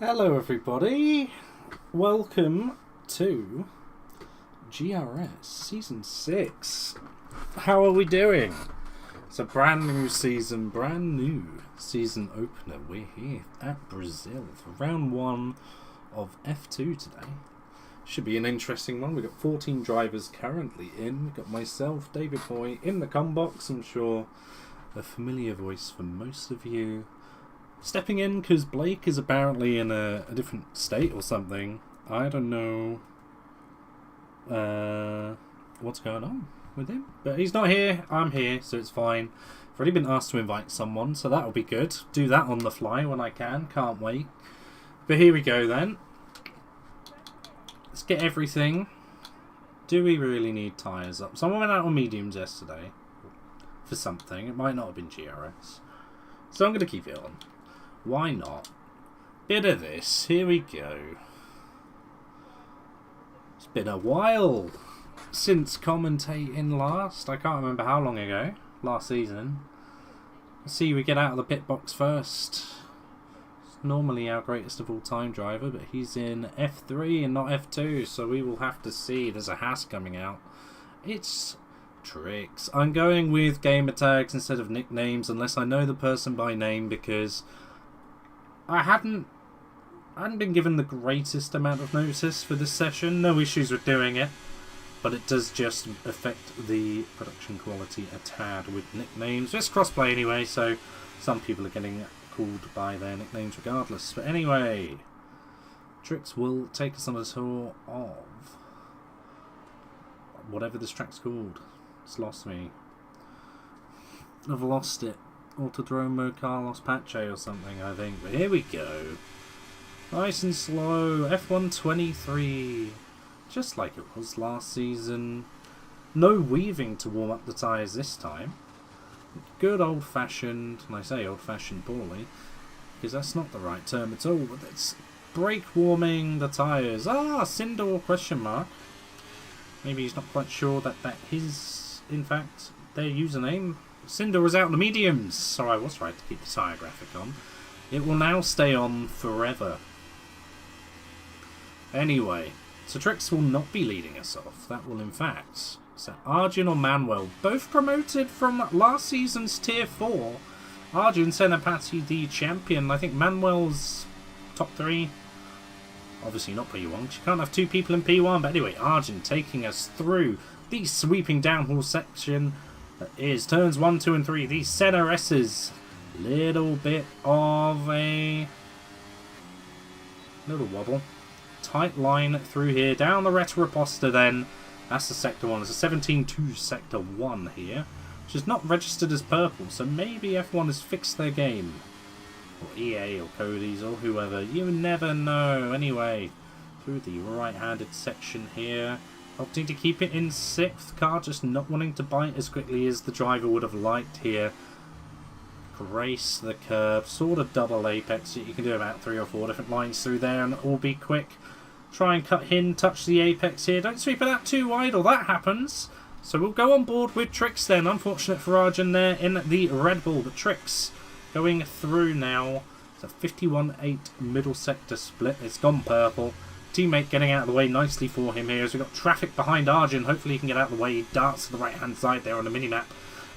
Hello everybody, welcome to GRS Season 6. How are we doing? It's a brand new season opener. We're here at Brazil for round 1 of F2 today. Should be an interesting one. We've got 14 drivers currently in. We've got myself, David Boy, in the com box. I'm sure a familiar voice for most of you. Stepping in because Blake is apparently in a different state or something. I don't know what's going on with him. But he's not here. I'm here, so it's fine. I've already been asked to invite someone, so that'll be good. Do that on the fly when I can. Can't wait. But here we go then. Let's get everything. Do we really need tyres up? Someone went out on mediums yesterday for something. It might not have been GRS. So I'm going to keep it on. Why not? Bit of this. Here we go. It's been a while since commentating last. I can't remember how long ago. Last season. Let's see, we get out of the pit box first. It's normally our greatest of all time driver, but he's in F3 and not F2, so we will have to see. There's a Haas coming out. It's Tricks. I'm going with gamer tags instead of nicknames unless I know the person by name, because I hadn't been given the greatest amount of notice for this session. No issues with doing it, but it does just affect the production quality a tad with nicknames. It's crossplay anyway, so some people are getting called by their nicknames regardless. But anyway, Trix will take us on a tour of whatever this track's called. It's lost me. I've lost it. Autodromo Carlos Pache or something, I think. But here we go. Nice and slow. F123. Just like it was last season. No weaving to warm up the tyres this time. Good old-fashioned, and I say old-fashioned poorly, because that's not the right term at all, but it's brake warming the tyres. Ah, Sindor question mark. Maybe he's not quite sure that that is, in fact, their username. Cinder was out in the mediums, so I was right to keep the tyre graphic on. It will now stay on forever. Anyway, so Trix will not be leading us off. That will, in fact, so Arjun or Manuel, both promoted from last season's Tier 4. Arjun Senapati, the champion. I think Manuel's top 3. Obviously not P1, because you can't have 2 people in P1. But anyway, Arjun taking us through the sweeping downhill section. That is turns 1, 2 and 3. These center S's. Little bit of a little wobble. Tight line through here. Down the Retroposta then. That's the sector 1. There's a 17-2 sector 1 here, which is not registered as purple. So maybe F1 has fixed their game. Or EA or Cody's or whoever. You never know. Anyway, through the right-handed section here. Opting to keep it in 6th. Car just not wanting to bite as quickly as the driver would have liked here. Grace the curve. Sort of double apex. You can do about 3 or 4 different lines through there and all be quick. Try and cut in. Touch the apex here. Don't sweep it out too wide or that happens. So we'll go on board with Trix then. Unfortunate for Arjun there in the Red Bull. But Trix going through now. It's a 51-8 middle sector split. It's gone purple. Teammate getting out of the way nicely for him here as we've got traffic behind Arjun. Hopefully he can get out of the way. He darts to the right hand side there on the minimap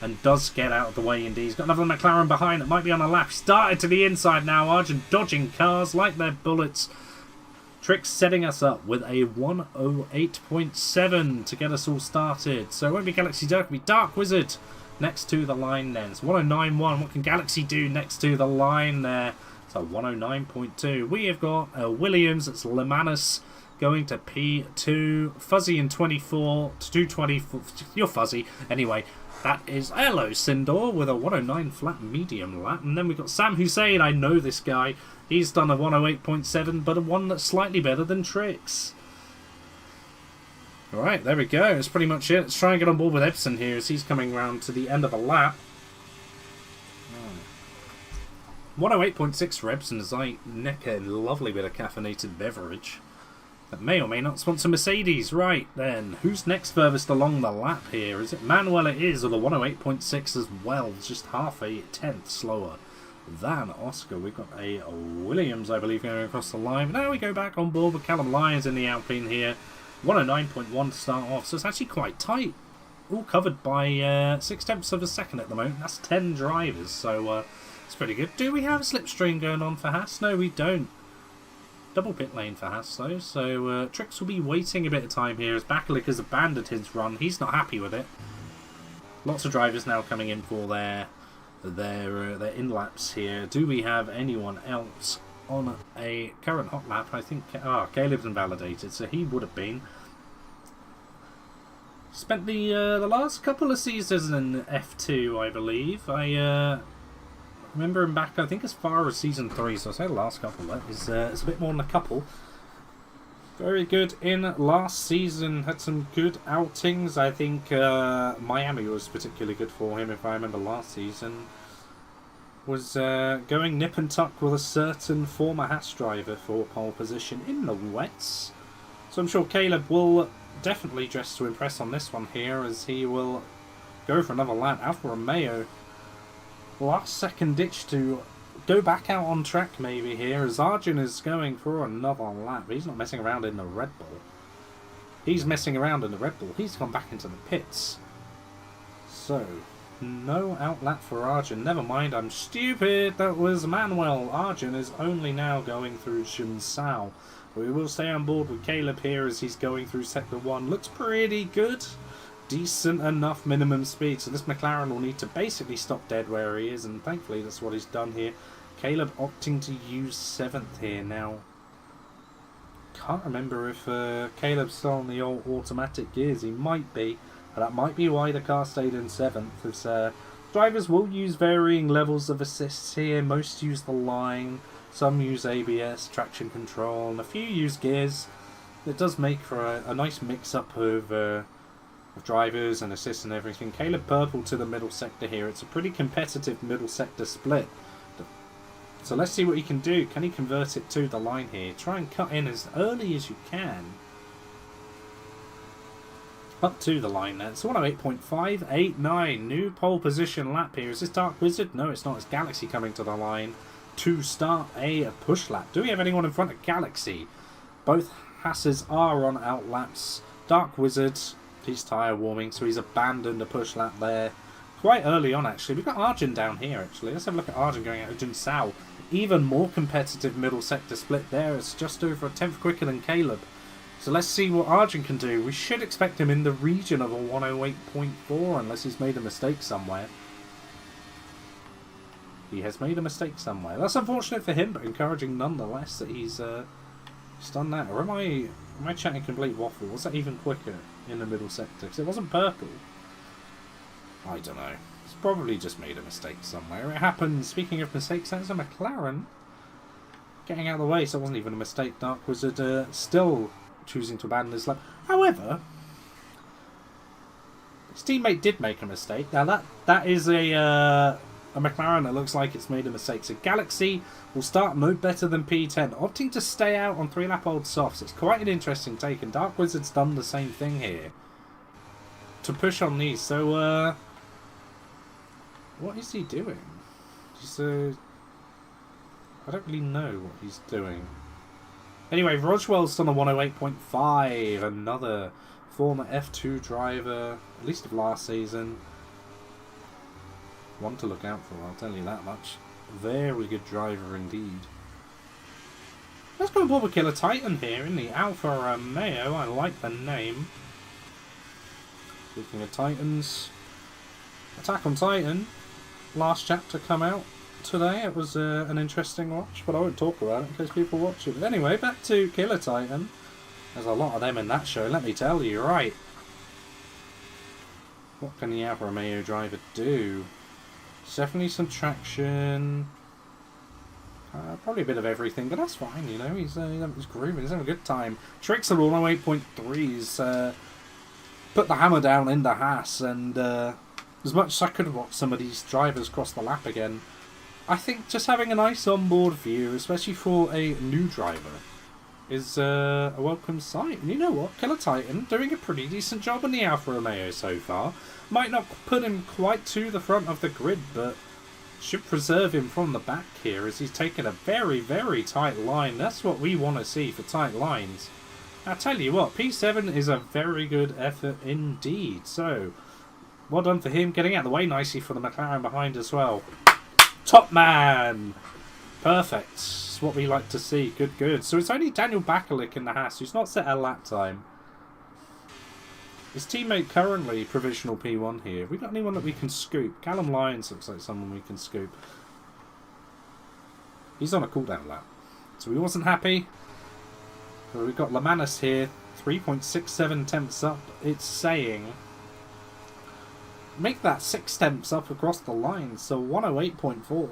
and does get out of the way indeed. He's got another McLaren behind. It might be on a lap. Started to the inside now. Arjun dodging cars like they're bullets. Trix setting us up with a 108.7 to get us all started. So it won't be Galaxy Dark, it'll be Dark Wizard next to the line then. It's 109.1. What can Galaxy do next to the line there? So 109.2. We have got Williams, it's Lemanus going to P2. Fuzzy in 24 to 224. You're fuzzy. Anyway, that is hello Sindor with a 109 flat medium lap. And then we've got Sam Hussein. I know this guy. He's done a 108.7, but a one that's slightly better than Trix. Alright, there we go. That's pretty much it. Let's try and get on board with Epson here as he's coming round to the end of a lap. 108.6 for Epson as I neck a lovely bit of caffeinated beverage that may or may not sponsor Mercedes. Right then, who's next furthest along the lap here? Is it Manuel? It is, or the 108.6 as well. It's just half a tenth slower than Oscar. We've got a Williams, I believe, going across the line. But now we go back on board with Callum Lyons in the Alpine here. 109.1 to start off, so it's actually quite tight. All covered by 0.6 of a second at the moment. That's 10 drivers, so it's pretty good. Do we have a slipstream going on for Haas? No, we don't. Double pit lane for Haas, though, so Trix will be waiting a bit of time here as Bakalik has abandoned his run. He's not happy with it. Lots of drivers now coming in for their in-laps here. Do we have anyone else on a current hot lap? I think Caleb's invalidated, so he would have been. Spent the last couple of seasons in F2, I believe. I remember him back, I think, as far as season 3, so I say the last couple. That is it's a bit more than a couple. Very good in last season. Had some good outings. I think Miami was particularly good for him, if I remember last season. Was going nip and tuck with a certain former Haas driver for pole position in the wets. So I'm sure Caleb will definitely dress to impress on this one here, as he will go for another lap. Alfa Romeo, last second ditch to go back out on track maybe here, as Arjun is going for another lap. He's not messing around in the Red Bull. He's messing around in the Red Bull. He's gone back into the pits. So, no outlap for Arjun. Never mind, I'm stupid. That was Manuel. Arjun is only now going through Shinsao. We will stay on board with Caleb here as he's going through Sector 1. Looks pretty good. Decent enough minimum speed. So this McLaren will need to basically stop dead where he is. And thankfully that's what he's done here. Caleb opting to use 7th here now. Can't remember if Caleb's still on the old automatic gears. He might be. But that might be why the car stayed in 7th. As drivers will use varying levels of assists here. Most use the line. Some use ABS, traction control, and a few use gears. It does make for a nice mix-up of drivers and assists and everything. Caleb Purple to the middle sector here. It's a pretty competitive middle sector split. So let's see what he can do. Can he convert it to the line here? Try and cut in as early as you can. Up to the line then. So 108.589. New pole position lap here. Is this Dark Wizard? No, it's not. It's Galaxy coming to the line to start a push lap. Do we have anyone in front of Galaxy? Both Hasses are on out laps. Dark Wizard, he's tyre warming, so he's abandoned a push lap there quite early on actually. We've got Arjun down here actually. Let's have a look at Arjun going out of Jinsao. Even more competitive middle sector split there. It's just over a 10th quicker than Caleb. So let's see what Arjun can do. We should expect him in the region of a 108.4 unless he's made a mistake somewhere. He has made a mistake somewhere. That's unfortunate for him, but encouraging nonetheless that he's done that. Or am I chatting complete waffle? Was that even quicker in the middle sector? Because it wasn't purple. I don't know. He's probably just made a mistake somewhere. It happens. Speaking of mistakes, that's a McLaren getting out of the way, so it wasn't even a mistake. Dark Wizard still choosing to abandon his lap. However, his teammate did make a mistake. Now that is a McLaren that looks like it's made a mistake. So Galaxy will start no better than P10, opting to stay out on 3-lap-old softs. It's quite an interesting take, and Dark Wizard's done the same thing here to push on these. So, what is he doing? He's, I don't really know what he's doing. Anyway, Roswell's done a 108.5, another former F2 driver, at least of last season. One to look out for, I'll tell you that much. Very good driver indeed. Let's go on board with Killer Titan here in the Alfa Romeo. I like the name. Speaking of Titans, Attack on Titan, last chapter come out today. It was an interesting watch, but I won't talk about it in case people watch it. But anyway, back to Killer Titan. There's a lot of them in that show, let me tell you, right. What can the Alfa Romeo driver do? Definitely some traction. Probably a bit of everything, but that's fine, you know. He's grooving, he's having a good time. Tricks are all 8.3s. Put the hammer down in the Haas, and as much as I could have watched some of these drivers cross the lap again, I think just having a nice onboard view, especially for a new driver, is a welcome sight. And you know what? Killer Titan doing a pretty decent job in the Alfa Romeo so far. Might not put him quite to the front of the grid, but Should preserve him from the back here as he's taken a very, very tight line. That's what we want to see for tight lines. I tell you what, P7 is a very good effort indeed. So, well done for him. Getting out of the way nicely for the McLaren behind as well. Top man! Perfect. That's what we like to see. Good, good. So it's only Daniel Bakalik in the Haas who's not set a lap time. His teammate currently provisional P1 here. Have we got anyone that we can scoop? Callum Lyons looks like someone we can scoop. He's on a cooldown lap. So he wasn't happy. But we've got Lamanis here. 3.67 tenths up. It's saying... make that 6 tenths up across the line. So 108.4.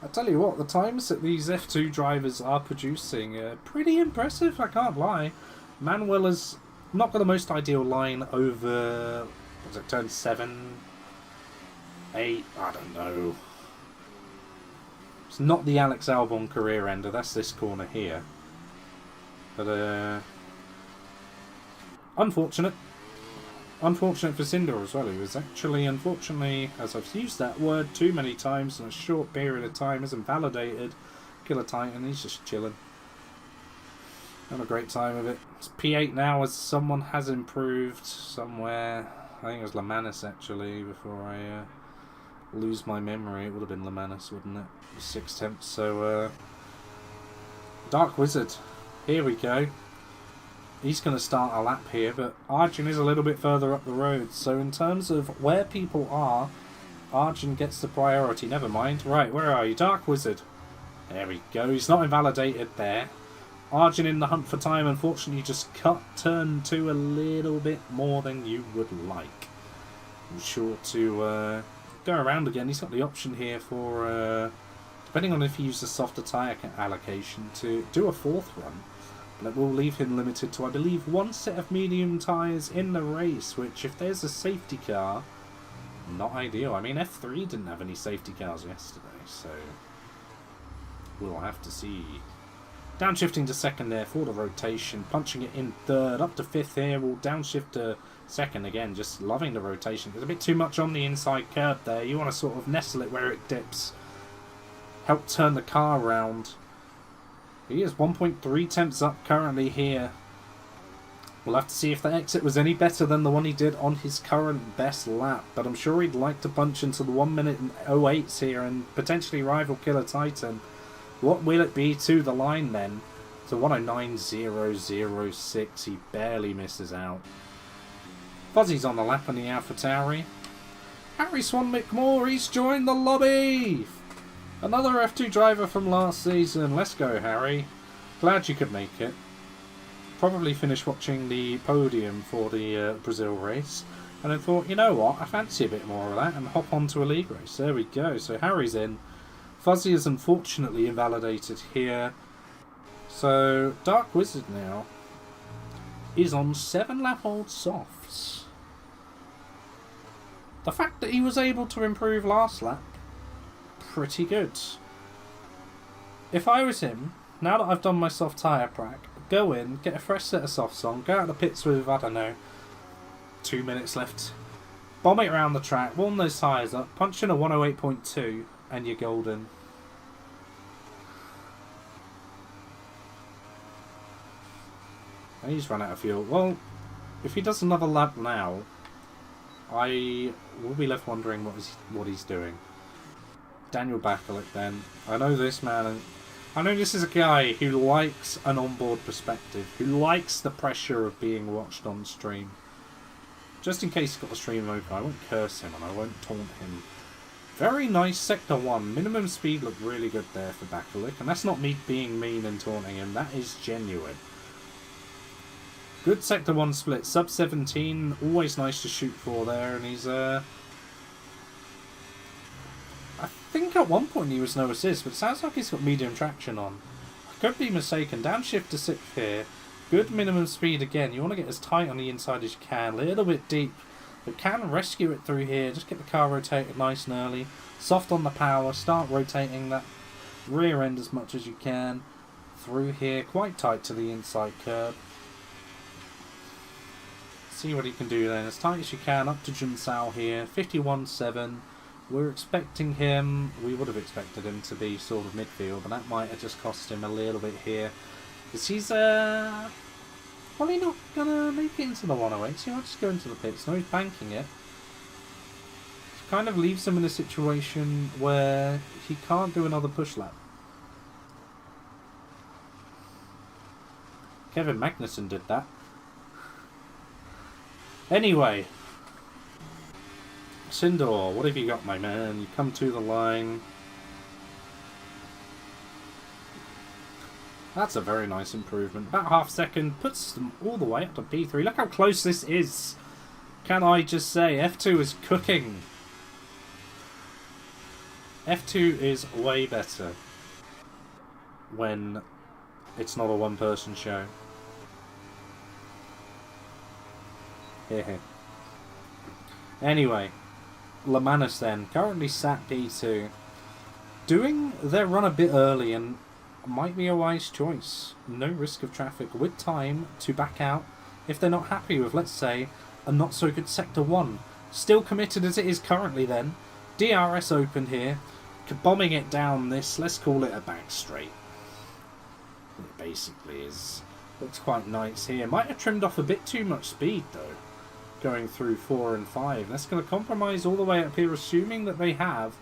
I tell you what, the times that these F2 drivers are producing are pretty impressive, I can't lie. Manuel has not got the most ideal line over, was it turn 7, 8, I don't know. It's not the Alex Albon career ender, that's this corner here. But, unfortunate. Unfortunate for Sindor as well. He was actually, unfortunately, as I've used that word too many times in a short period of time, isn't validated. Killer Titan, he's just chilling. Having a great time of it. It's P8 now as someone has improved somewhere. I think it was Lamanis actually, before I lose my memory. It would have been Lamanis, wouldn't it? 6 tenths. So, Dark Wizard. Here we go. He's going to start a lap here, but Arjun is a little bit further up the road. So in terms of where people are, Arjun gets the priority. Never mind. Right, where are you? Dark Wizard. There we go. He's not invalidated there. Arjun in the hunt for time. Unfortunately, just cut turn 2 a little bit more than you would like. I'm sure to go around again. He's got the option here for, depending on if he uses softer tyre allocation, to do a 4th run. But it will leave him limited to, I believe, 1 set of medium tyres in the race, which, if there's a safety car, not ideal. I mean, F3 didn't have any safety cars yesterday, so we'll have to see. Downshifting to 2nd there for the rotation, punching it in 3rd, up to 5th here. We'll downshift to 2nd again, just loving the rotation. There's a bit too much on the inside curb there. You want to sort of nestle it where it dips, help turn the car around. He is 1.3 tenths up currently here. We'll have to see if the exit was any better than the one he did on his current best lap. But I'm sure he'd like to punch into the 1 minute and 08s here and potentially rival Killer Titan. What will it be to the line then? So 109.006. He barely misses out. Fuzzy's on the lap on the AlphaTauri. Harry Swan McMore, he's joined the lobby! Another F2 driver from last season. Let's go, Harry. Glad you could make it. Probably finished watching the podium for the Brazil race. And then thought, you know what, I fancy a bit more of that and hop onto a league race. There we go. So Harry's in. Fuzzy is unfortunately invalidated here. So Dark Wizard now is on 7-lap-old softs. The fact that he was able to improve last lap, pretty good. If I was him, now that I've done my soft tyre prac, go in, get a fresh set of softs on, go out the pits with, I don't know, 2 minutes left, bomb it around the track, warm those tyres up, punch in a 108.2 and you're golden. And he's run out of fuel. Well, if he does another lap now, I will be left wondering what he's doing. Daniel Bakalik then. I know this man, and I know this is a guy who likes an onboard perspective, who likes the pressure of being watched on stream. Just in case he's got the stream open, I won't curse him and I won't taunt him. Very nice Sector 1. Minimum speed looked really good there for Bakalik, and that's not me being mean and taunting him, that is genuine. Good Sector 1 split, sub 17, always nice to shoot for there, and he's I think at one point he was no assist, but it sounds like he's got medium traction on. I could be mistaken. Downshift to 6th here. Good minimum speed again. You want to get as tight on the inside as you can. A little bit deep, but can rescue it through here. Just get the car rotated nice and early. Soft on the power. Start rotating that rear end as much as you can. Through here. Quite tight to the inside curb. See what he can do then. As tight as you can. Up to Junsao here. 51.7. We're expecting him, we would have expected him to be sort of midfield, but that might have just cost him a little bit here. Because he's probably not going to make it into the 108, so he might just go into the pits. No, he's banking it. It kind of leaves him in a situation where he can't do another push lap. Kevin Magnussen did that. Anyway. Sindor, what have you got, my man? You come to the line. That's a very nice improvement. About half second, puts them all the way up to P3. Look how close this is. Can I just say, F2 is cooking. F2 is way better when it's not a one-person show. Hehe. Anyway, Lamanis then, currently sat P2. Doing their run a bit early and might be a wise choice. No risk of traffic with time to back out if they're not happy with, let's say, a not so good Sector 1. Still committed as it is currently then. DRS open here. Bombing it down this, let's call it a back straight. It basically is. Looks quite nice here. Might have trimmed off a bit too much speed though. Going through 4 and 5. That's going to compromise all the way up here, assuming that they have.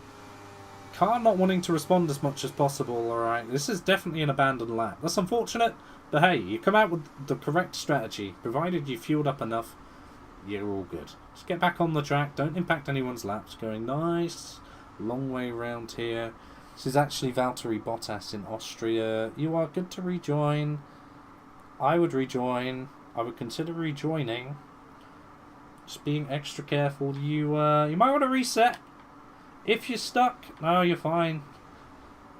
Car not wanting to respond as much as possible, alright. This is definitely an abandoned lap. That's unfortunate, but hey, you come out with the correct strategy. Provided you fueled up enough, you're all good. Just get back on the track, don't impact anyone's laps. Going nice, long way round here. This is actually Valtteri Bottas in Austria. You are good to rejoin. I would rejoin. I would consider rejoining. Just being extra careful. You might want to reset. If you're stuck, no, you're fine.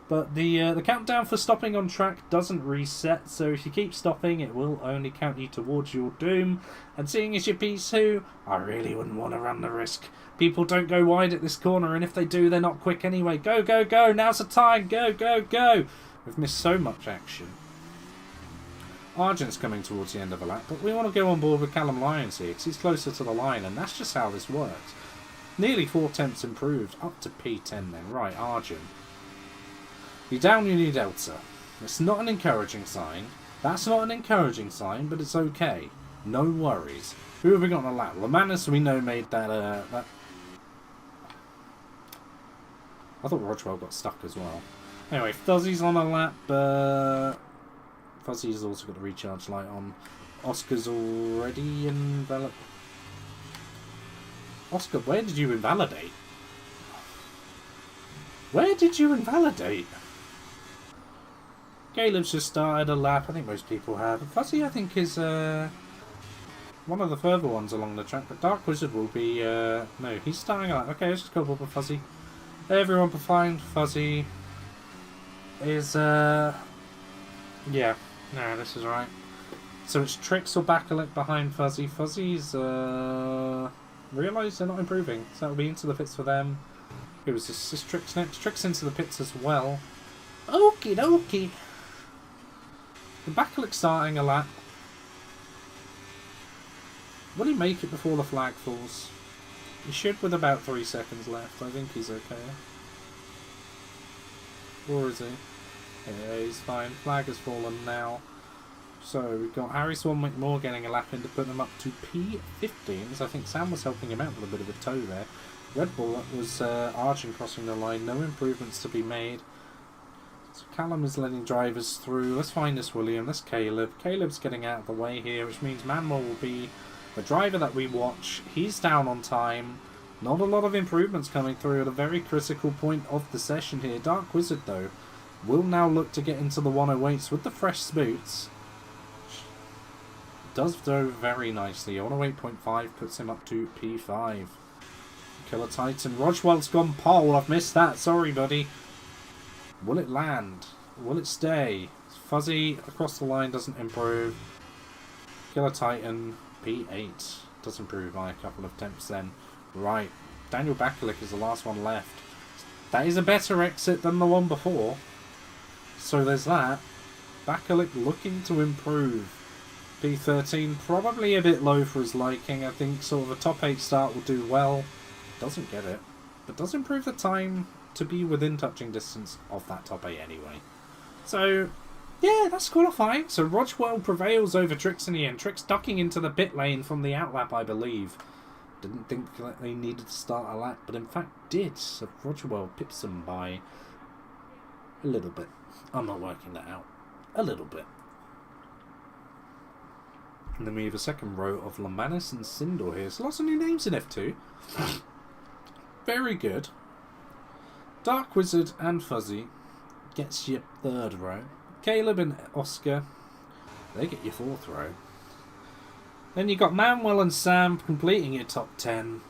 But the countdown for stopping on track doesn't reset, so if you keep stopping, it will only count you towards your doom. And seeing as you're P2, I really wouldn't want to run the risk. People don't go wide at this corner, and if they do, they're not quick anyway. Go, go, go! Now's the time! Go, go, go! We've missed so much action. Argent's coming towards the end of the lap, but we want to go on board with Callum Lyons here, because he's closer to the line, and that's just how this works. Nearly 4 tenths improved, up to P10 then. Right, Argent. You're down uni delta. It's not an encouraging sign. That's not an encouraging sign, but it's okay. No worries. Who have we got on the lap? Lamanis, we know, made that, I thought Rodwell got stuck as well. Anyway, Fuzzy's on a lap, Fuzzy's also got a recharge light on. Oscar's already enveloped. Oscar, where did you invalidate? Where did you invalidate? Caleb's just started a lap. I think most people have. Fuzzy, I think, is one of the further ones along the track. But Dark Wizard will be... no, he's starting a lap. Okay, let's just go over Fuzzy. Everyone behind Fuzzy is... yeah. No, this is right. So it's Trix or Bakalik behind Fuzzy. Fuzzy's... realise they're not improving. So that'll be into the pits for them. It was this Trix next. Trix into the pits as well. Okie dokie. The Bakalik starting a lap. Will he make it before the flag falls? He should with about 3 seconds left. I think he's okay. Or is he? Yeah, he's fine. Flag has fallen now. So we've got Harry Swanwick Moore getting a lap in to put him up to P15. So I think Sam was helping him out with a bit of a tow there. Red Bull, that was Argent crossing the line. No improvements to be made. So Callum is letting drivers through. Let's find this William. That's Caleb. Caleb's getting out of the way here, which means Manuel will be the driver that we watch. He's down on time. Not a lot of improvements coming through at a very critical point of the session here. Dark Wizard, though, will now look to get into the 108s with the fresh boots. Does though very nicely. 108.5 puts him up to P5. Killer Titan. Rojwell's gone pole. I've missed that. Sorry, buddy. Will it land? Will it stay? Fuzzy across the line doesn't improve. Killer Titan. P8. Does improve by a couple of tenths then. Right. Daniel Bakalik is the last one left. That is a better exit than the one before. So there's that. Bakalik looking to improve. P13, probably a bit low for his liking. I think sort of a top 8 start will do well. Doesn't get it. but does improve the time to be within touching distance of that top 8 anyway. So, yeah, that's qualifying. So Rochwell prevails over Trix in the end. Trix ducking into the pit lane from the outlap, I believe. Didn't think that they needed to start a lap, but in fact did. So Rochwell pips them by a little bit. I'm not working that out. A little bit. And then we have a second row of Lemanis and Sindor here. So lots of new names in F2. Very good. Dark Wizard and Fuzzy gets your third row. Caleb and Oscar, they get your fourth row. Then you got Manuel and Sam completing your top 10.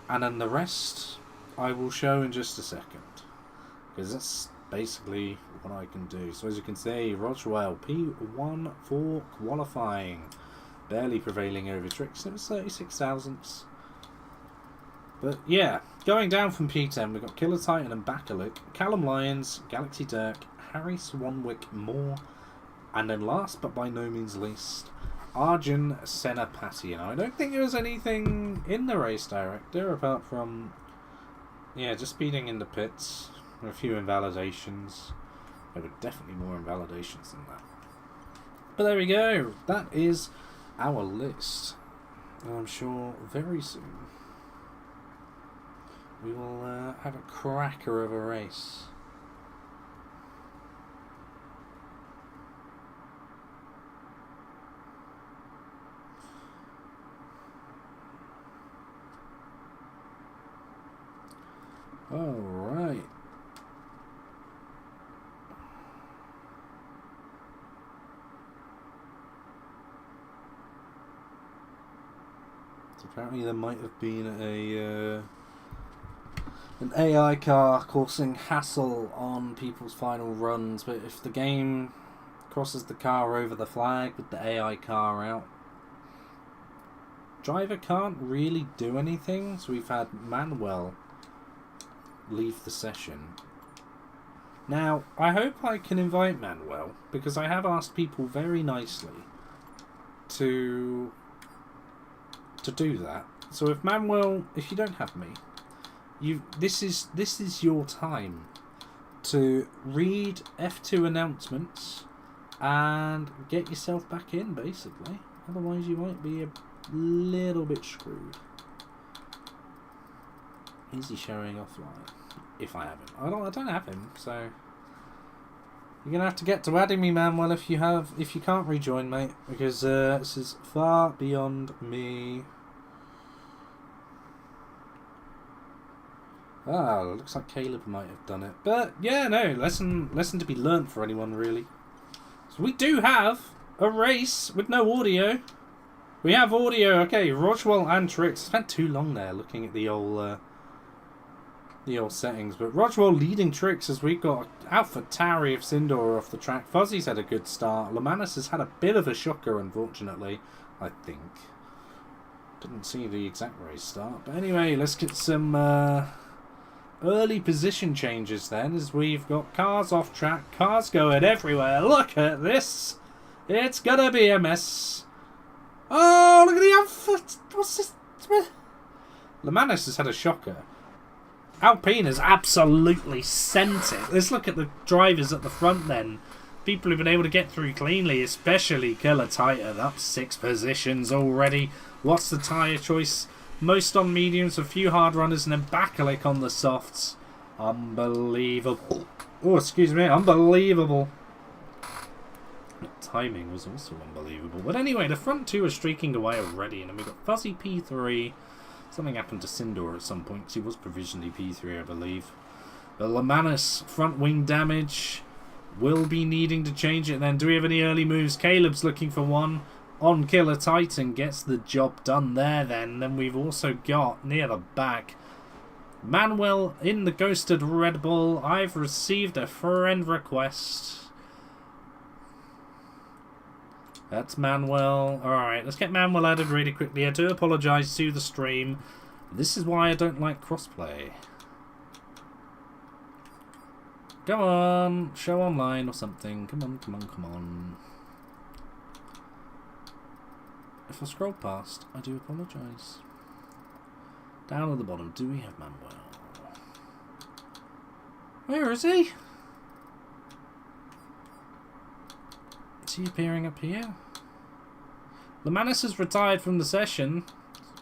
And then the rest I will show in just a second. Because that's basically what I can do. So as you can see, Rochwell P1 for qualifying. Barely prevailing over Trix. It was 36 thousandths. But yeah, going down from P10, we've got Killer Titan and Bakalik, Callum Lyons, Galaxy Dirk, Harry Swanwick Moore, and then last but by no means least, Arjun Senapati. And I don't think there was anything in the race director apart from, yeah, just speeding in the pits, a few invalidations. There were definitely more invalidations than that. But there we go. That is our list. And I'm sure very soon we will have a cracker of a race. Alright. So apparently there might have been an AI car causing hassle on people's final runs, but if the game crosses the car over the flag with the AI car out, driver can't really do anything. So we've had Manuel leave the session. Now, I hope I can invite Manuel, because I have asked people very nicely to do that. So if Manuel, if you don't have me, this is your time to read F2 announcements and get yourself back in, basically. Otherwise you might be a little bit screwed. Is he showing offline? If I have him. I don't have him, so you're gonna have to get to adding me, Manuel, if you can't rejoin, mate, because this is far beyond me. Ah, looks like Caleb might have done it. But yeah, no, lesson to be learnt for anyone, really. So we do have a race with no audio. We have audio, okay, Rochwell and Trix. Spent too long there looking at the old settings, but Rochwell leading Trix as we've got Alpha Tauri of Sindor off the track. Fuzzy's had a good start. Lemanis has had a bit of a shocker, unfortunately, I think. Didn't see the exact race start. But anyway, let's get some early position changes then, as we've got cars off track, cars going everywhere. Look at this. It's gonna be a mess. Oh, look at the Alpha. What's this? Lemanis has had a shocker. Alpine has absolutely sent it. Let's look at the drivers at the front then. People who've been able to get through cleanly, especially Killer Titan, up 6 positions already. What's the tyre choice? Most on mediums, a few hard runners, and then Bakalik on the softs. Unbelievable. Oh, excuse me, unbelievable. The timing was also unbelievable. But anyway, the front two are streaking away already, and then we've got Fuzzy P3. Something happened to Sindor at some point, because he was provisionally P3, I believe. But Lemanis, front wing damage, will be needing to change it then. Do we have any early moves? Caleb's looking for one on Killer Titan, gets the job done there then. Then we've also got, near the back, Manuel in the Ghosted Red Bull. I've received a friend request. That's Manuel. Alright, let's get Manuel added really quickly. I do apologise to the stream. This is why I don't like crossplay. Come on, show online or something. Come on, come on, come on. If I scroll past, I do apologise. Down at the bottom, do we have Manuel? Where is he? Is he appearing up here? Lemanis has retired from the session.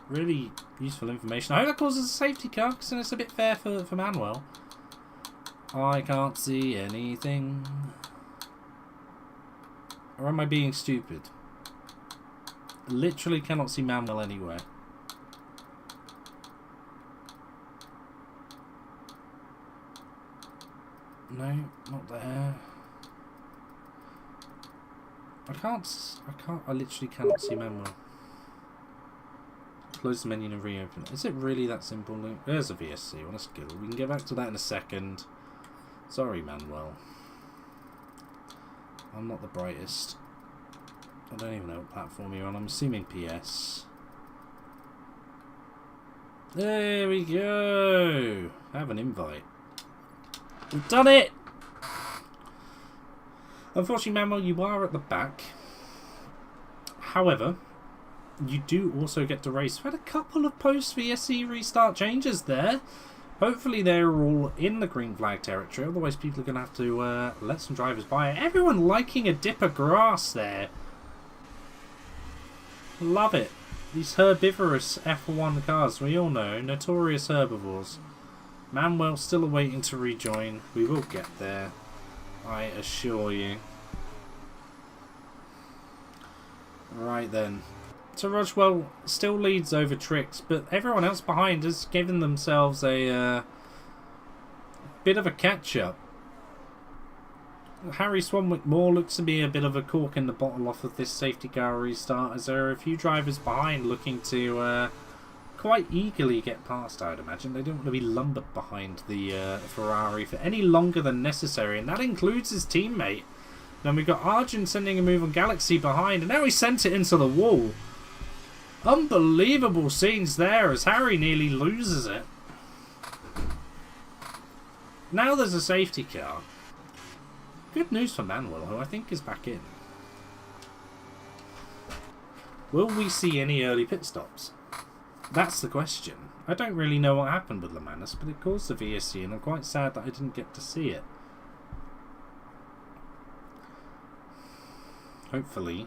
Really useful information. I hope that causes a safety car, because then it's a bit fair for Manuel. I can't see anything. Or am I being stupid? I literally cannot see Manuel anywhere. No, not there. I literally cannot see Manuel. Close the menu and reopen it. Is it really that simple, Luke? There's a VSC, what a skill. We can get back to that in a second. Sorry, Manuel. I'm not the brightest. I don't even know what platform you're on. I'm assuming PS. There we go. Have an invite. We've done it! Unfortunately, Manuel, you are at the back. However, you do also get to race. We've had a couple of post-VSC restart changes there. Hopefully they're all in the green flag territory, otherwise people are going to have to let some drivers by. Everyone liking a dip of grass there. Love it. These herbivorous F1 cars, we all know, notorious herbivores. Manuel still awaiting to rejoin. We will get there, I assure you. Right then. So Roswell still leads over Tricks, but everyone else behind has given themselves a bit of a catch-up. Harry Swanwick Moore looks to be a bit of a cork in the bottle off of this safety car restart, as there are a few drivers behind looking to quite eagerly get past, I would imagine. They don't want to be lumbered behind the Ferrari for any longer than necessary, and that includes his teammate. Then we've got Arjun sending a move on Galaxy behind, and now he sent it into the wall. Unbelievable scenes there as Harry nearly loses it. Now there's a safety car. Good news for Manuel, who I think is back in. Will we see any early pit stops? That's the question. I don't really know what happened with Lemanis, but it caused the VSC, and I'm quite sad that I didn't get to see it. Hopefully.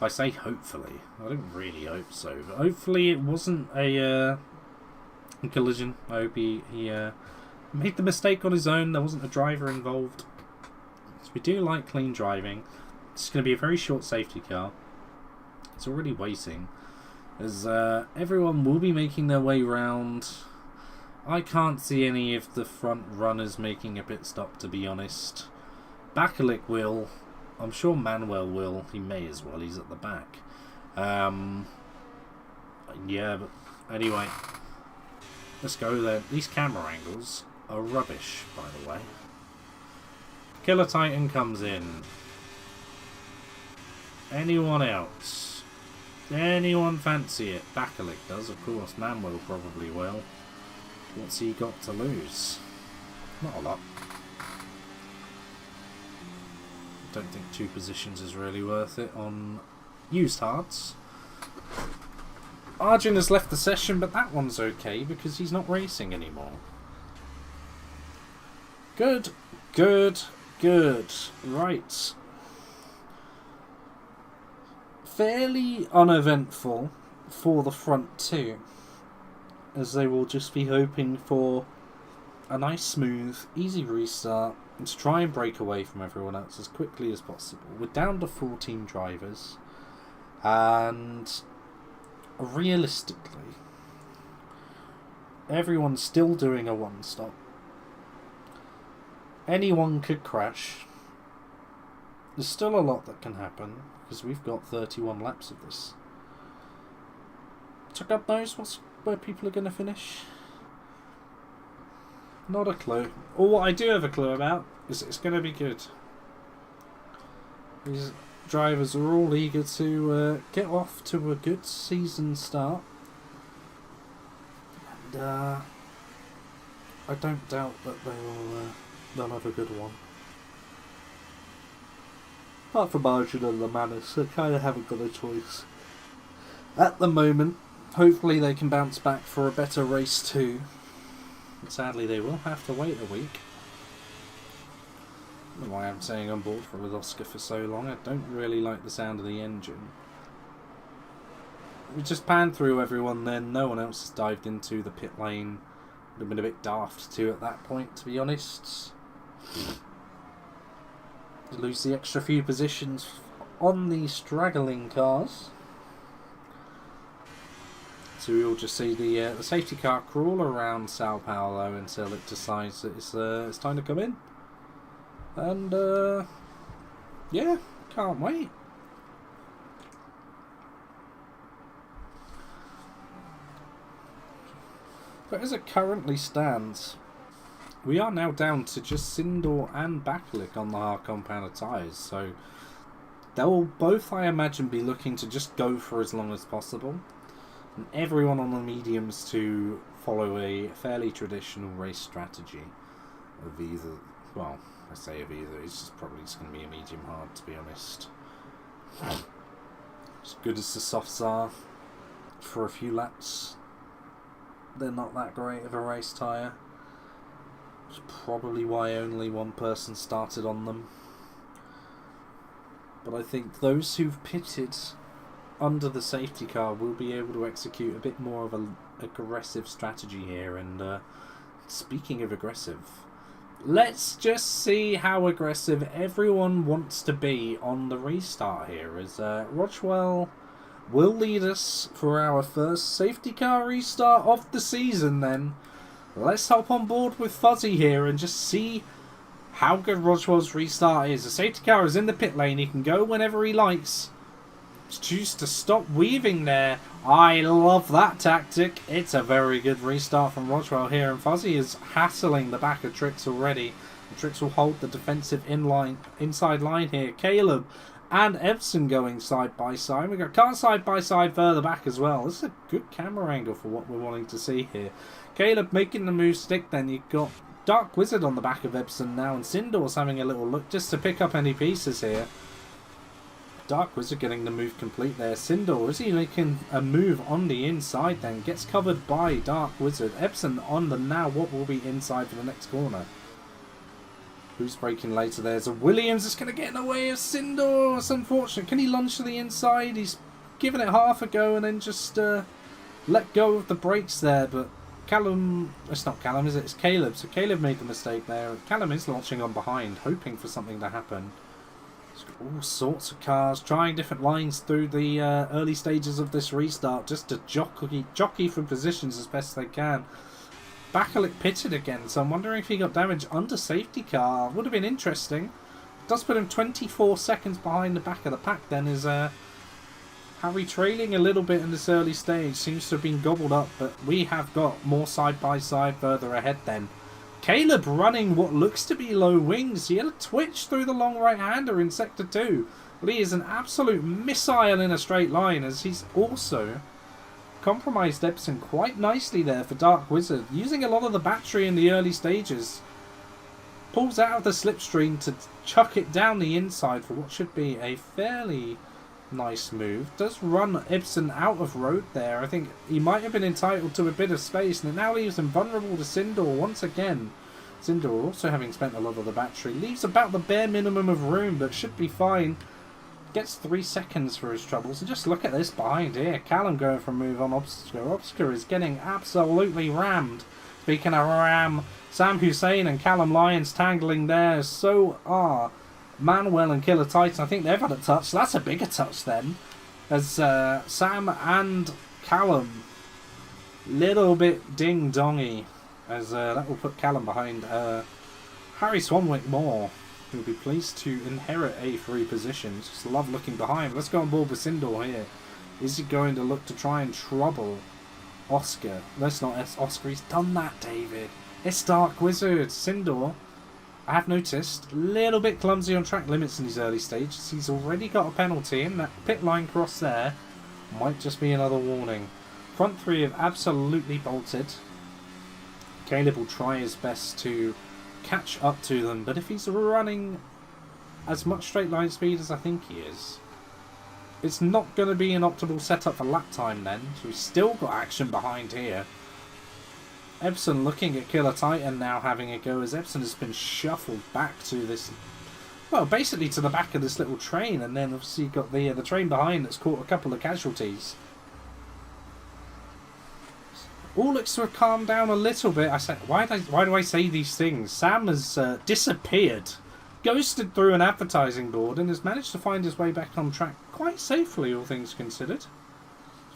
I say hopefully. I don't really hope so, but hopefully it wasn't a collision. I hope he made the mistake on his own. There wasn't a driver involved. So we do like clean driving. It's going to be a very short safety car. It's already waiting. As everyone will be making their way round. I can't see any of the front runners making a pit stop, to be honest. Bakalik will. I'm sure Manuel will. He may as well. He's at the back. Yeah, but anyway. Let's go there. These camera angles are rubbish, by the way. Killer Titan comes in. Anyone else? Anyone fancy it? Bakalik does, of course. Manuel probably will. What's he got to lose? Not a lot. Don't think 2 positions is really worth it on used hards. Arjun has left the session, but that one's okay because he's not racing anymore. Good, good, good. Right. Fairly uneventful for the front two, as they will just be hoping for a nice, smooth, easy restart and to try and break away from everyone else as quickly as possible. We're down to 14 drivers, and realistically, everyone's still doing a one-stop. Anyone could crash. There's still a lot that can happen, because we've got 31 laps of this. So God knows where people are going to finish. Not a clue. All what I do have a clue about is it's going to be good. These drivers are all eager to get off to a good season start. And I don't doubt that they'll have a good one. Apart from Arjun and Lemanis, they kind of haven't got a choice. At the moment, hopefully they can bounce back for a better race too. And sadly, they will have to wait a week. I don't know why I'm saying on board with Oscar for so long. I don't really like the sound of the engine. We just panned through everyone then. No one else has dived into the pit lane. Would have been a bit daft too at that point, to be honest. Lose the extra few positions on the straggling cars. So we'll just see the safety car crawl around Sao Paulo until it decides that it's time to come in. And yeah, can't wait. But as it currently stands, we are now down to just Sindor and Bakalik on the hard compounded tyres, so they'll both, I imagine, be looking to just go for as long as possible, and everyone on the mediums to follow a fairly traditional race strategy of either, well, I say of either, it's just probably just going to be a medium hard, to be honest. As good as the softs are for a few laps, they're not that great of a race tyre. It's probably why only one person started on them. But I think those who've pitted under the safety car will be able to execute a bit more of an aggressive strategy here. And speaking of aggressive, let's just see how aggressive everyone wants to be on the restart here, as Rochwell will lead us for our first safety car restart of the season then. Let's hop on board with Fuzzy here and just see how good Rochwell's restart is. The safety car is in the pit lane. He can go whenever he likes. Just choose to stop weaving there. I love that tactic. It's a very good restart from Rochwell here. And Fuzzy is hassling the back of Trix already. And Trix will hold the defensive inside line here. Caleb and Ebson going side by side. We've got cars side by side further back as well. This is a good camera angle for what we're wanting to see here. Caleb making the move stick then. You've got Dark Wizard on the back of Ebson now. And Sindor's having a little look just to pick up any pieces here. Dark Wizard getting the move complete there. Sindor, is he making a move on the inside then? Gets covered by Dark Wizard. Ebson on the now what will be inside for the next corner. Who's braking later? There's a Williams that's going to get in the way of Sindor. It's unfortunate. Can he lunge to the inside? He's given it half a go and then just let go of the brakes there. But Callum, it's not Callum, is it? It's Caleb. So Caleb made the mistake there. Callum is launching on behind, hoping for something to happen. He's got all sorts of cars, trying different lines through the early stages of this restart just to jockey for positions as best they can. Bakalik pitted again, so I'm wondering if he got damage under safety car. Would have been interesting. Does put him 24 seconds behind the back of the pack then, is Harry trailing a little bit in this early stage. Seems to have been gobbled up, but we have got more side by side further ahead then. Caleb running what looks to be low wings. He had a twitch through the long right-hander in Sector 2. But he is an absolute missile in a straight line, as he's also compromised Epson quite nicely there for Dark Wizard, using a lot of the battery in the early stages. Pulls out of the slipstream to chuck it down the inside for what should be a fairly nice move. Does run Epson out of road there. I think he might have been entitled to a bit of space, and it now leaves him vulnerable to Sindor once again. Sindor, also having spent a lot of the battery, leaves about the bare minimum of room, but should be fine. Gets 3 seconds for his troubles. And just look at this behind here. Callum going for a move on Obscure. Obscure is getting absolutely rammed. Speaking of ram, Sam Hussein and Callum Lyons tangling there. So are Manuel and Killer Titan. I think they've had a touch. So that's a bigger touch then. As Sam and Callum, little bit ding-dongy. As that will put Callum behind Harry Swanwick Moore, who will be pleased to inherit A3 positions. Just love looking behind. Let's go on board with Sindor here. Is he going to look to try and trouble Oscar? That's not Oscar. He's done that, David. It's Dark Wizard. Sindor, I have noticed, a little bit clumsy on track limits in these early stages. He's already got a penalty, and that pit line cross there might just be another warning. Front three have absolutely bolted. Caleb will try his best to catch up to them, but if he's running as much straight line speed as I think he is, it's not going to be an optimal setup for lap time then. So we've still got action behind here. Epson looking at Killer Titan now having a go as Epson has been shuffled back to this, well, basically to the back of this little train, and then obviously you've got the train behind that's caught a couple of casualties. All looks to have calmed down a little bit. I said, why do I say these things? Sam has disappeared, ghosted through an advertising board, and has managed to find his way back on track quite safely, all things considered.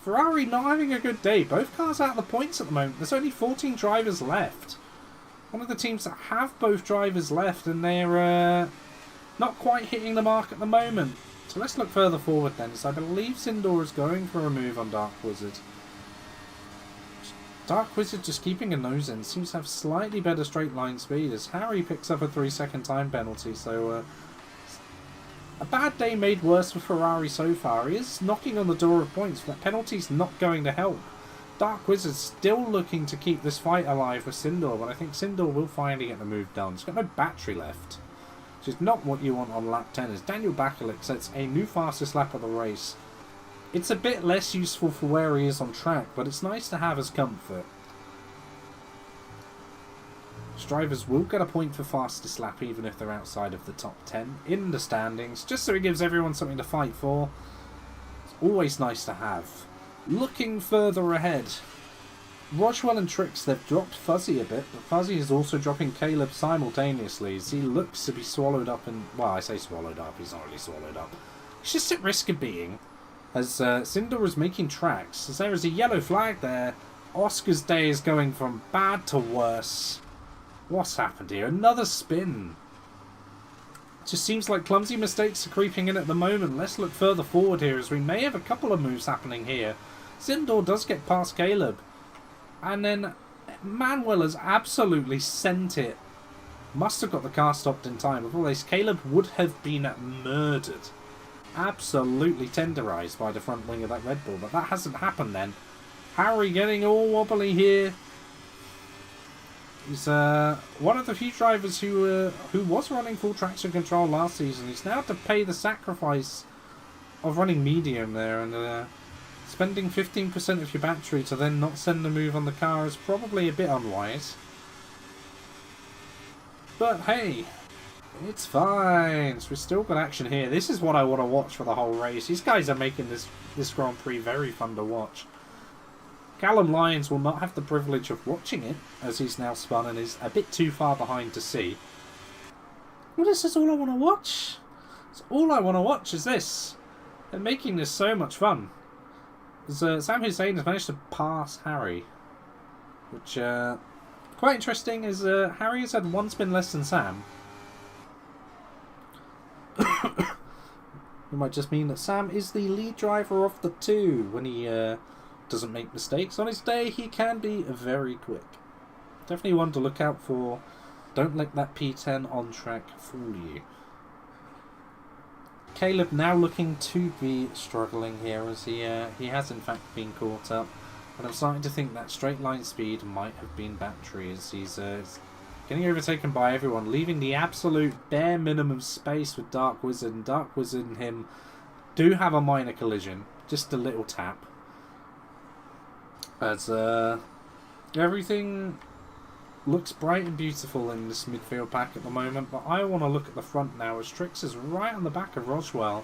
Ferrari not having a good day. Both cars out of the points at the moment. There's only 14 drivers left. One of the teams that have both drivers left, and they're not quite hitting the mark at the moment. So let's look further forward then, as I believe Sindor is going for a move on Dark Wizard. Dark Wizard just keeping a nose in. Seems to have slightly better straight line speed as Harry picks up a 3-second time penalty. So a bad day made worse for Ferrari so far. He is knocking on the door of points, but that penalty's not going to help. Dark Wizard's still looking to keep this fight alive with Sindor, but I think Sindor will finally get the move done. He's got no battery left, which is not what you want on lap 10, as Daniel Bakalik sets a new fastest lap of the race. It's a bit less useful for where he is on track, but it's nice to have as comfort. Drivers will get a point for fastest lap even if they're outside of the top 10 in the standings, just so it gives everyone something to fight for. It's always nice to have. Looking further ahead, Roswell and Trix, they've dropped Fuzzy a bit, but Fuzzy is also dropping Caleb simultaneously as he looks to be swallowed up in... Well, I say swallowed up, he's not really swallowed up. He's just at risk of being, as Sindor is making tracks. As there is a yellow flag there, Oscar's day is going from bad to worse. What's happened here? Another spin. It just seems like clumsy mistakes are creeping in at the moment. Let's look further forward here, as we may have a couple of moves happening here. Sindor does get past Caleb. And then Manuel has absolutely sent it. Must have got the car stopped in time. Otherwise, Caleb would have been murdered. Absolutely tenderised by the front wing of that Red Bull. But that hasn't happened then. Harry getting all wobbly here. He's one of the few drivers who was running full traction control last season. He's now had to pay the sacrifice of running medium there, and spending 15% of your battery to then not send a move on the car is probably a bit unwise. But hey, it's fine. So we've still got action here. This is what I want to watch for the whole race. These guys are making this Grand Prix very fun to watch. Callum Lyons will not have the privilege of watching it, as he's now spun and is a bit too far behind to see. Well, this is all I want to watch. It's all I want to watch is this. They're making this so much fun. As, Sam Hussein has managed to pass Harry, which quite interesting, as Harry has had one spin less than Sam. It might just mean that Sam is the lead driver of the two when he doesn't make mistakes. On his day, he can be very quick. Definitely one to look out for. Don't let that P10 on track fool you. Caleb now looking to be struggling here, as he has in fact been caught up. And I'm starting to think that straight line speed might have been battery, as he's getting overtaken by everyone, leaving the absolute bare minimum space with Dark Wizard. And Dark Wizard and him do have a minor collision, just a little tap. As everything looks bright and beautiful in this midfield pack at the moment, but I want to look at the front now, as Trix is right on the back of Roswell,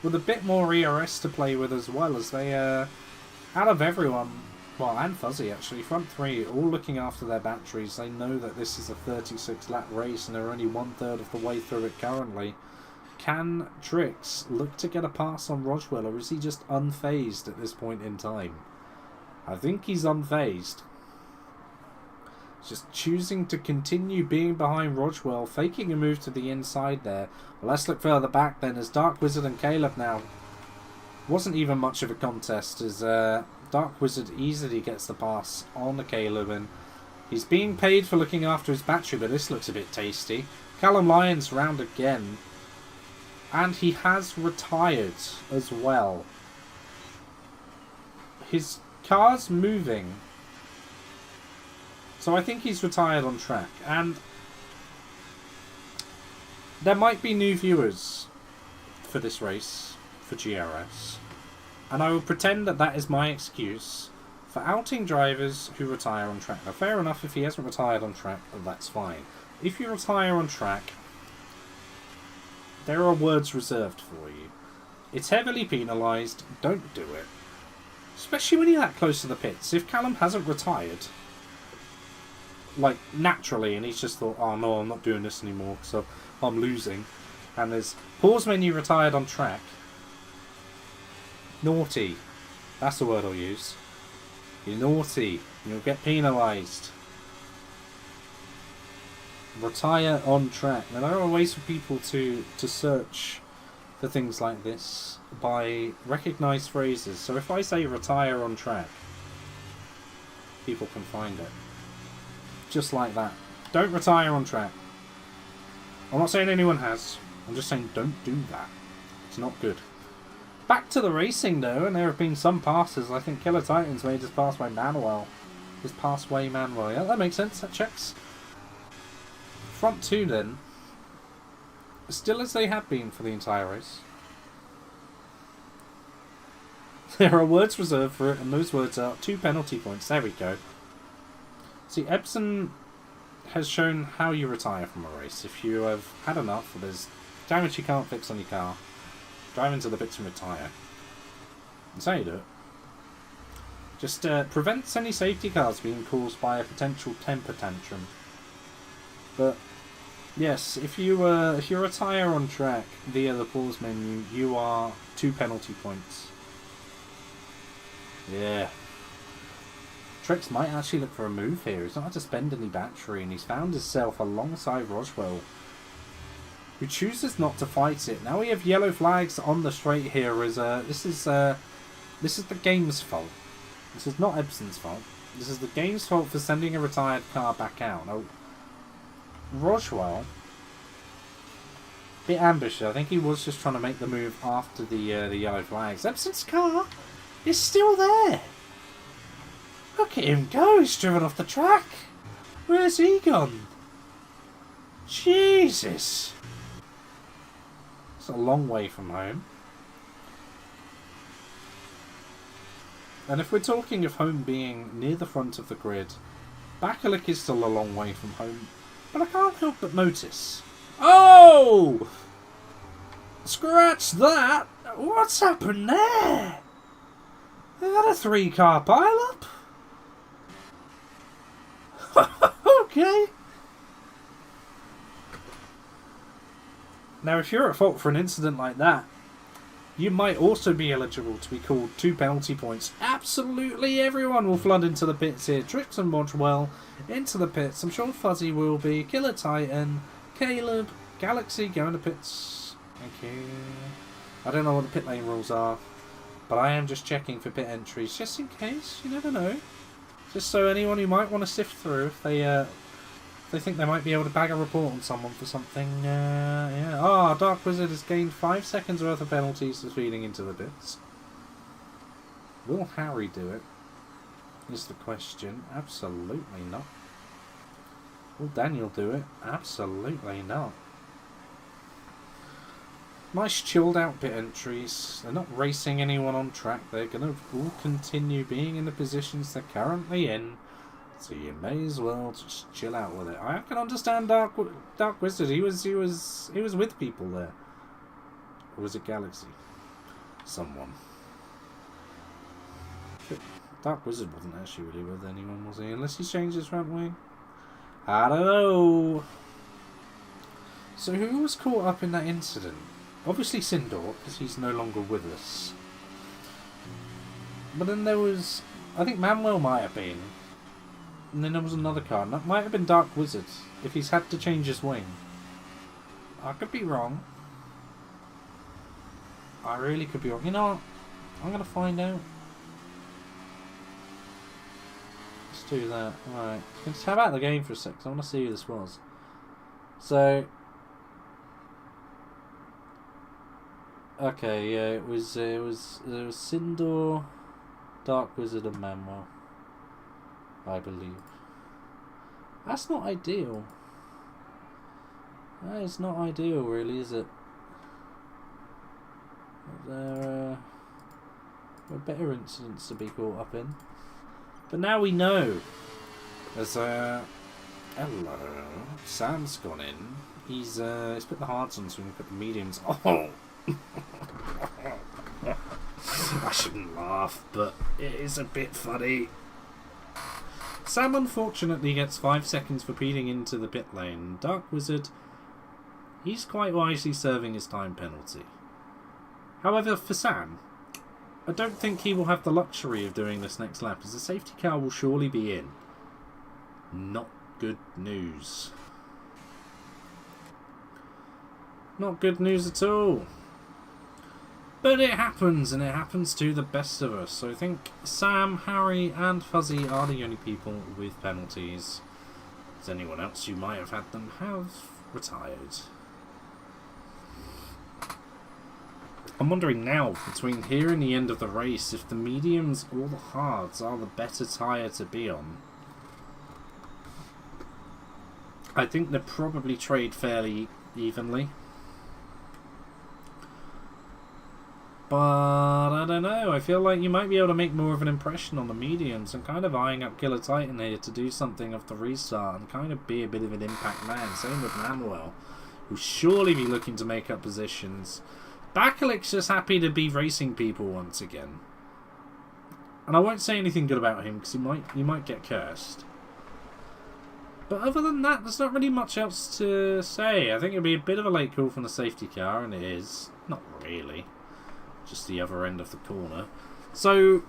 with a bit more ERS to play with as well, as they, out of everyone, well, and Fuzzy actually, front three, all looking after their batteries. They know that this is a 36 lap race and they're only 1/3 of the way through it currently. Can Trix look to get a pass on Roswell, or is he just unfazed at this point in time? I think he's unfazed. Just choosing to continue being behind Roswell, faking a move to the inside there. Well, let's look further back then, as Dark Wizard and Caleb now. Wasn't even much of a contest, as Dark Wizard easily gets the pass on the Caleb, and he's being paid for looking after his battery, but this looks a bit tasty. Callum Lyons round again, and he has retired as well. His car's moving, so I think he's retired on track, and there might be new viewers for this race for GRS, and I will pretend that that is my excuse For outing drivers who retire on track. Now, fair enough, if he hasn't retired on track, that's fine. If you retire on track, there are words reserved for you. It's heavily penalised. Don't do it. Especially when you're that close to the pits. If Callum hasn't retired, like, naturally, and he's just thought, oh no, I'm not doing this anymore, so I'm losing. And there's pause menu retired on track. Naughty. That's the word I'll use. You're naughty. You'll get penalised. Retire on track. Now, there are ways for people to search for things like this by recognised phrases. So if I say retire on track, people can find it. Just like that. Don't retire on track. I'm not saying anyone has. I'm just saying don't do that. It's not good. Back to the racing though, and there have been some passes. I think Killer Titans made his pass by Manuel. His pass way Manuel. Yeah, that makes sense. That checks. Front two then. Still as they have been for the entire race. There are words reserved for it, and those words are 2 penalty points. There we go. See, Epson has shown how you retire from a race. If you have had enough, or there's damage you can't fix on your car, drive into the pits and retire. That's how you do it. Just prevents any safety cars being caused by a potential temper tantrum. But yes, if you retire on track via the pause menu, you are 2 penalty points. Yeah. Trix might actually look for a move here. He's not had to spend any battery, and he's found himself alongside Roswell, who chooses not to fight it. Now we have yellow flags on the straight here. This is the game's fault. This is not Ebson's fault. This is the game's fault for sending a retired car back out. Now, Roswell, bit ambitious. I think he was just trying to make the move after the yellow flags. Ebson's car is still there. Look at him go. He's driven off the track. Where's he gone? Jesus. It's a long way from home. And if we're talking of home being near the front of the grid, Bakalik is still a long way from home. But I can't help but notice. Oh! Scratch that! What's happened there? Is that a 3-car pile-up? Okay. Now, if you're at fault for an incident like that, you might also be eligible to be called 2 penalty points. Absolutely everyone will flood into the pits here. Trix and Modgewell into the pits. I'm sure Fuzzy will be. Killer Titan, Caleb, Galaxy going to pits. Thank you. I don't know what the pit lane rules are, but I am just checking for pit entries, just in case. You never know. Just so anyone who might want to sift through, if they think they might be able to bag a report on someone for something, yeah. Ah, Dark Wizard has gained 5 seconds worth of penalties for feeding into the bits. Will Harry do it? Is the question. Absolutely not. Will Daniel do it? Absolutely not. Nice chilled out pit entries. They're not racing anyone on track. They're going to all continue being in the positions they're currently in. So you may as well just chill out with it. I can understand Dark Wizard. He was with people there. Or was it Galaxy? Someone. Dark Wizard wasn't actually really with anyone, was he? Unless he changed his front wing. I don't know. So who was caught up in that incident? Obviously Sindor, because he's no longer with us. But then there was, I think Manuel might have been. And then there was another car. That might have been Dark Wizard, if he's had to change his wing. I could be wrong. I really could be wrong. You know what? I'm going to find out. Let's do that. Alright. Let's have out the game for a sec, 'cause I want to see who this was. So... okay, yeah, it was Sindor, Dark Wizard and Manuel, I believe. That's not ideal. That is not ideal, really, is it? There are better incidents to be caught up in. But now we know. There's hello. Sam's gone in. He's put the hards on, so we can put the mediums. Oh! I shouldn't laugh, but it is a bit funny. Sam unfortunately gets 5 seconds for peeling into the pit lane. Dark Wizard, he's quite wisely serving his time penalty. However, for Sam, I don't think he will have the luxury of doing this next lap, as the safety car will surely be in. Not good news. Not good news at all. But it happens, and it happens to the best of us. So I think Sam, Harry and Fuzzy are the only people with penalties. As anyone else who might have had them have retired. I'm wondering now, between here and the end of the race, if the mediums or the hards are the better tyre to be on. I think they probably trade fairly evenly. But I don't know, I feel like you might be able to make more of an impression on the mediums. I'm kind of eyeing up Killer Titan here to do something off the restart and kind of be a bit of an impact man. Same with Manuel, who'll surely be looking to make up positions. Bakalic's just happy to be racing people once again. And I won't say anything good about him because you might get cursed. But other than that, there's not really much else to say. I think it'll be a bit of a late call from the safety car, and it is. Not really. Just the other end of the corner. So,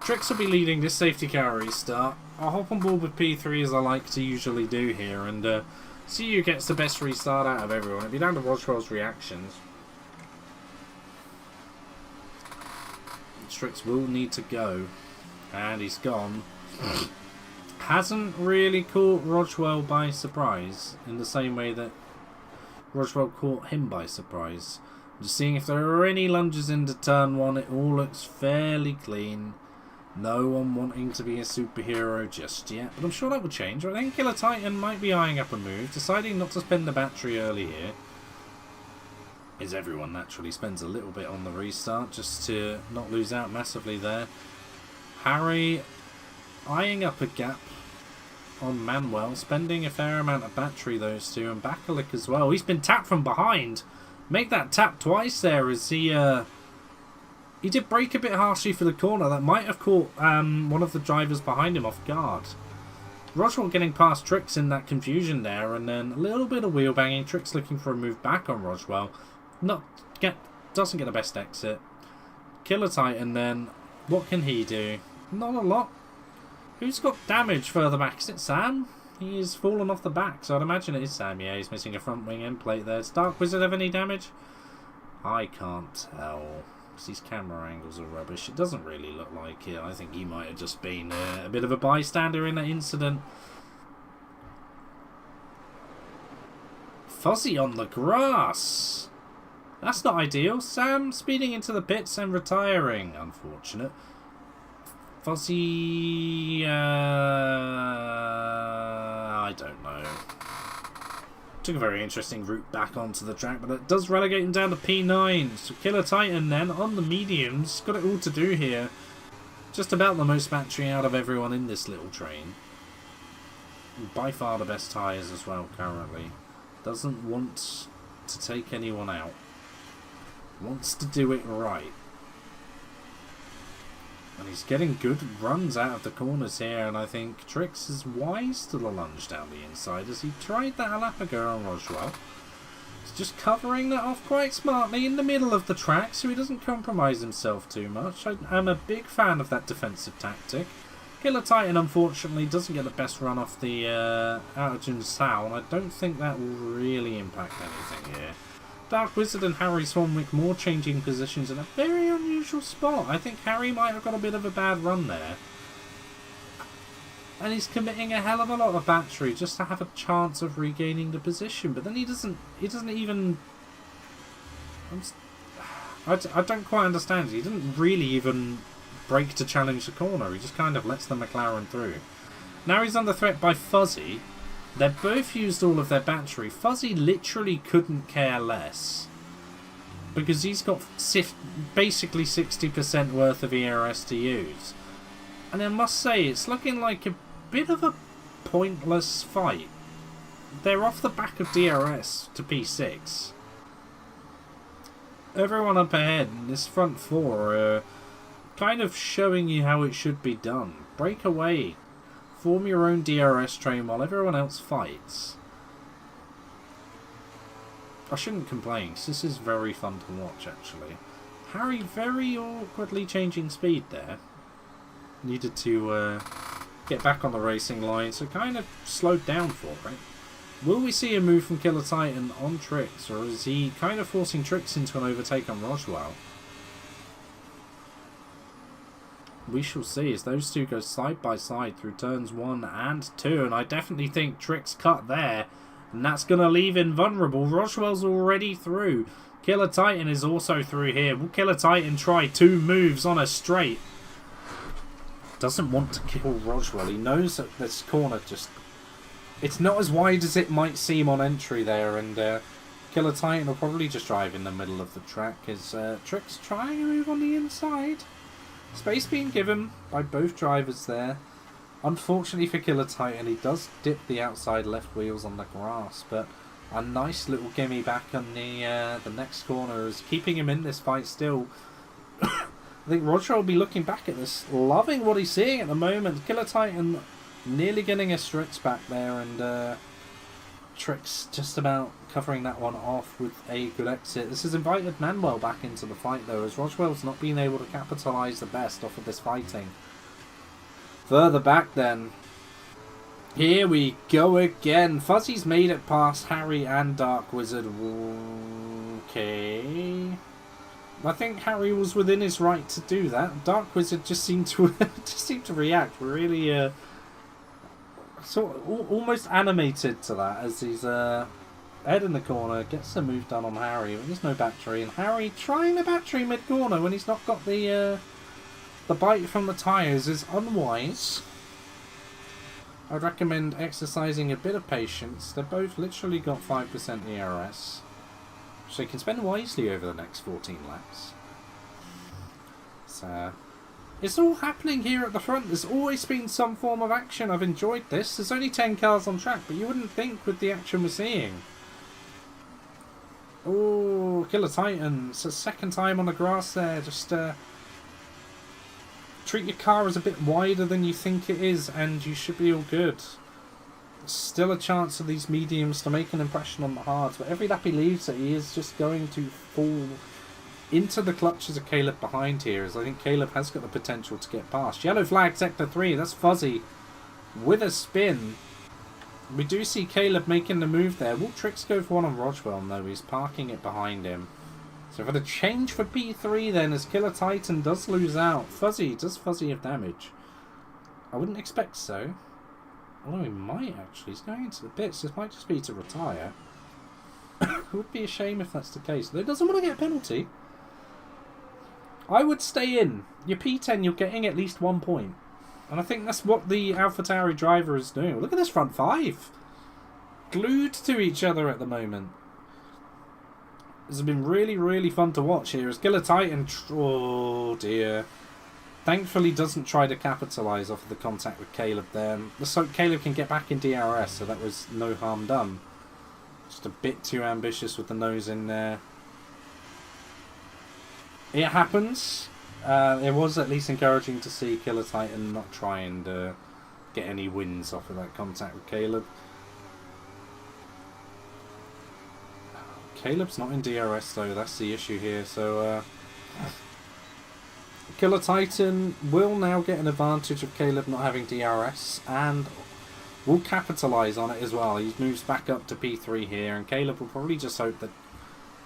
Trix will be leading this safety car restart. I'll hop on board with P3 as I like to usually do here, and see who gets the best restart out of everyone. It'll be down to Roswell's reactions. Trix will need to go, and he's gone. Hasn't really caught Roswell by surprise in the same way that Roswell caught him by surprise. Just seeing if there are any lunges into turn 1. It all looks fairly clean. No one wanting to be a superhero just yet, but I'm sure that will change. I think Killer Titan might be eyeing up a move, deciding not to spend the battery early here. As everyone naturally spends a little bit on the restart just to not lose out massively there. Harry eyeing up a gap on Manuel, spending a fair amount of battery, those two, and Bakalik as well. He's been tapped from behind. Make that tap twice there as he did brake a bit harshly for the corner. That might have caught one of the drivers behind him off guard. Roswell getting past Trix in that confusion there, and then a little bit of wheel banging. Trix looking for a move back on Roswell. Doesn't get the best exit. Killer Titan then, what can he do? Not a lot. Who's got damage further back? Is it Sam? He's fallen off the back, so I'd imagine it is Sam. Yeah, he's missing a front wing end plate there. Does Dark Wizard have any damage? I can't tell, because these camera angles are rubbish. It doesn't really look like it. I think he might have just been a bit of a bystander in that incident. Fuzzy on the grass. That's not ideal. Sam speeding into the pits and retiring. Unfortunate. Fuzzy... I don't know. Took a very interesting route back onto the track, but it does relegate him down to P9. So Killer Titan then on the mediums. Got it all to do here. Just about the most battery out of everyone in this little train. And by far the best tyres as well currently. Doesn't want to take anyone out. Wants to do it right. And he's getting good runs out of the corners here, and I think Trix is wise to the lunge down the inside as he tried that a lap ago on Roswell. He's just covering that off quite smartly in the middle of the track so he doesn't compromise himself too much. I'm a big fan of that defensive tactic. Killer Titan unfortunately doesn't get the best run off the out of Jun Sao, and I don't think that will really impact anything here. Dark Wizard and Harry Swanwick more changing positions in a very unusual spot. I think Harry might have got a bit of a bad run there. And he's committing a hell of a lot of battery just to have a chance of regaining the position. But then he doesn't even... I don't quite understand. He didn't really even brake to challenge the corner. He just kind of lets the McLaren through. Now he's under threat by Fuzzy. They've both used all of their battery. Fuzzy literally couldn't care less. Because he's got basically 60% worth of ERS to use. And I must say, it's looking like a bit of a pointless fight. They're off the back of DRS to P6. Everyone up ahead in this front four are kind of showing you how it should be done. Break away. Form your own DRS train while everyone else fights. I shouldn't complain, 'cause this is very fun to watch, actually. Harry very awkwardly changing speed there. Needed to get back on the racing line, so kind of slowed down for it. Will we see a move from Killer Titan on Trix, or is he kind of forcing Trix into an overtake on Roswell? We shall see as those two go side by side through turns 1 and 2, and I definitely think Trix cut there, and that's going to leave him vulnerable. Roswell's already through. Killer Titan is also through here. Will Killer Titan try 2 moves on a straight? Doesn't want to kill Roswell. He knows that this corner just... It's not as wide as it might seem on entry there, and Killer Titan will probably just drive in the middle of the track as Trix trying to move on the inside. Space being given by both drivers there. Unfortunately for Killer Titan, he does dip the outside left wheels on the grass, but a nice little gimme back on the next corner is keeping him in this fight still. I think Roger will be looking back at this, loving what he's seeing at the moment. Killer Titan nearly getting a Trix back there, and Trix just about covering that one off with a good exit. This has invited Manuel back into the fight though, as Roswell's not been able to capitalise the best off of this fighting. Further back then. Here we go again. Fuzzy's made it past Harry and Dark Wizard. Okay. I think Harry was within his right to do that. Dark Wizard just seemed to react really sort of almost animated to that as he's head in the corner, gets the move done on Harry, but there's no battery, and Harry trying the battery mid-corner when he's not got the bite from the tyres is unwise. I'd recommend exercising a bit of patience. They've both literally got 5% ERS, so you can spend wisely over the next 14 laps. So it's all happening here at the front. There's always been some form of action. I've enjoyed this. There's only 10 cars on track, but you wouldn't think with the action we're seeing. Oh, Killer Titan. It's the second time on the grass there. Just treat your car as a bit wider than you think it is, and you should be all good. Still a chance for these mediums to make an impression on the hards, but every lap he leaves it, he is just going to fall into the clutches of Caleb behind here, as I think Caleb has got the potential to get past. Yellow flag, sector 3, that's Fuzzy with a spin. We do see Caleb making the move there. Will Trix go for one on Roswell? No, he's parking it behind him. So for the change for P3 then, as Killer Titan does lose out. Fuzzy, does Fuzzy have damage? I wouldn't expect so. Although he might actually. He's going into the pits. This might just be to retire. It would be a shame if that's the case. Though he doesn't want to get a penalty. I would stay in. Your P10, you're getting at least 1 point. And I think that's what the AlphaTauri driver is doing. Look at this front 5. Glued to each other at the moment. This has been really, really fun to watch here. As Killer Titan, oh dear. Thankfully doesn't try to capitalise off of the contact with Caleb there. So Caleb can get back in DRS, so that was no harm done. Just a bit too ambitious with the nose in there. It happens. It was at least encouraging to see Killer Titan not try and get any wins off of that contact with Caleb. Caleb's not in DRS though, that's the issue here. So Killer Titan will now get an advantage of Caleb not having DRS and will capitalise on it as well. He moves back up to P3 here, and Caleb will probably just hope that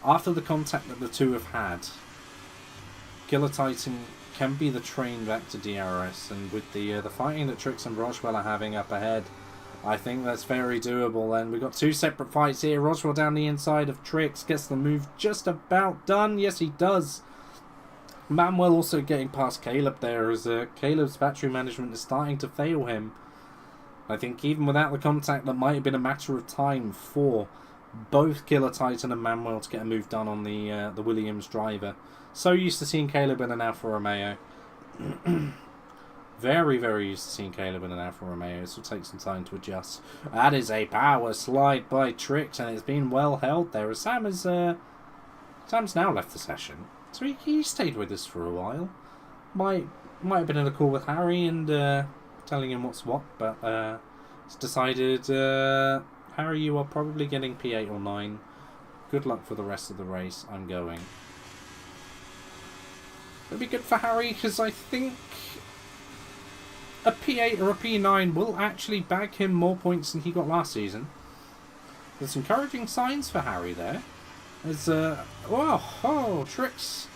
after the contact that the two have had, Killer Titan can be the train back to DRS, and with the fighting that Trix and Roswell are having up ahead, I think that's very doable. And we've got 2 separate fights here. Roswell down the inside of Trix, gets the move just about done. Yes, he does. Manuel also getting past Caleb there, as Caleb's battery management is starting to fail him. I think even without the contact, that might have been a matter of time for both Killer Titan and Manuel to get a move done on the Williams driver. So used to seeing Caleb in an Alfa Romeo. Very, very used to seeing Caleb in an Alfa Romeo. This will take some time to adjust. That is a power slide by Trix, and it's been well held there. As Sam is, Sam's now left the session, so he stayed with us for a while. Might have been in a call with Harry and telling him what's what, but it's decided, Harry, you are probably getting P8 or 9. Good luck for the rest of the race. I'm going. It'll be good for Harry because I think a P8 or a P9 will actually bag him more points than he got last season. There's encouraging signs for Harry there. There's, Trix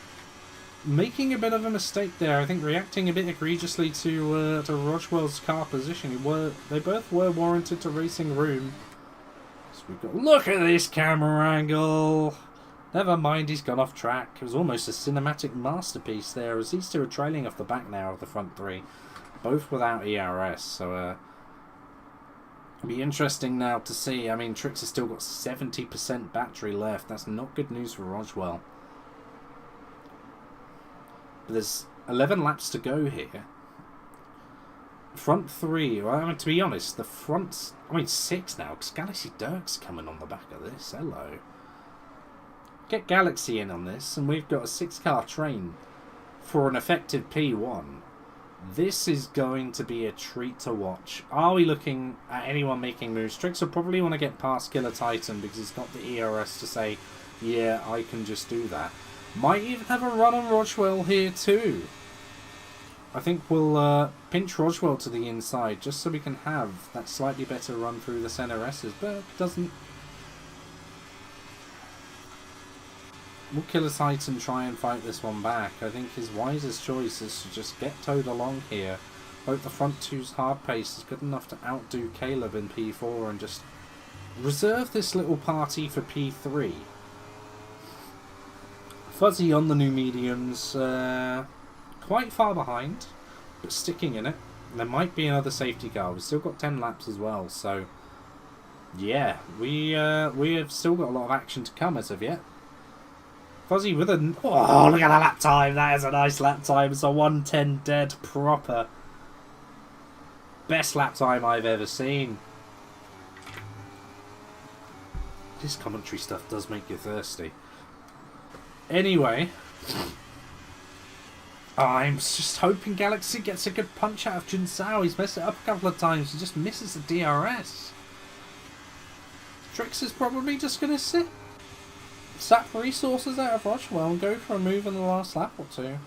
making a bit of a mistake there. I think reacting a bit egregiously to Rochwell's car position. They both were warranted to racing room. So we've got, look at this camera angle. Never mind, he's gone off track. It was almost a cinematic masterpiece there, as these two are trailing off the back now of the front three. Both without ERS, so it'll be interesting now to see. I mean, Trix has still got 70% battery left. That's not good news for Roswell. But there's 11 laps to go here. Front three, well, I mean, to be honest, the front, 6 now, because Galaxy Dirk's coming on the back of this. Hello. Get Galaxy in on this, and we've got a 6-car train for an effective P1. This is going to be a treat to watch. Are we looking at anyone making moves? Trix will probably want to get past Killer Titan because he's got the ERS to say, yeah, I can just do that. Might even have a run on Roswell here too. I think we'll pinch Roswell to the inside just so we can have that slightly better run through the center S's, but it doesn't. Will Killer Titan try and fight this one back? I think his wisest choice is to just get towed along here. Hope the front two's hard pace is good enough to outdo Caleb in P4 and just reserve this little party for P3. Fuzzy on the new mediums, quite far behind, but sticking in it. There might be another safety car. We've still got 10 laps as well, so yeah, we have still got a lot of action to come as of yet. Fuzzy with a... Oh, look at that lap time. That is a nice lap time. It's a 1:10 dead proper. Best lap time I've ever seen. This commentary stuff does make you thirsty. Anyway. I'm just hoping Galaxy gets a good punch out of Jinsao. He's messed it up a couple of times. He just misses the DRS. Trix is probably just going to sit. Sap resources out of Roswell and go for a move in the last lap or two.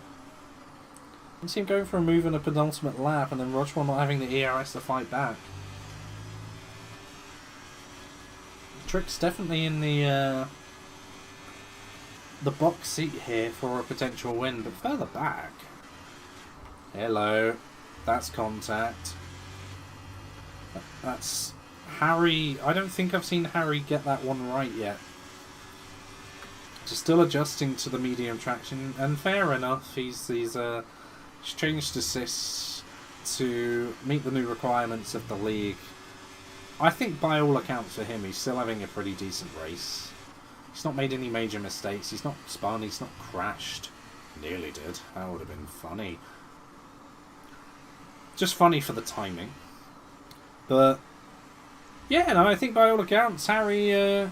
You see him going for a move in a penultimate lap and then Roswell not having the ERS to fight back. Trix definitely in the box seat here for a potential win, but further back. Hello, that's contact. That's Harry. I don't think I've seen Harry get that one right yet. Just still adjusting to the medium traction, and fair enough, he's changed assists to meet the new requirements of the league. I think by all accounts for him, he's still having a pretty decent race. He's not made any major mistakes, he's not spun, he's not crashed. Nearly did, that would have been funny. Just funny for the timing. But yeah, no, I think by all accounts, Harry,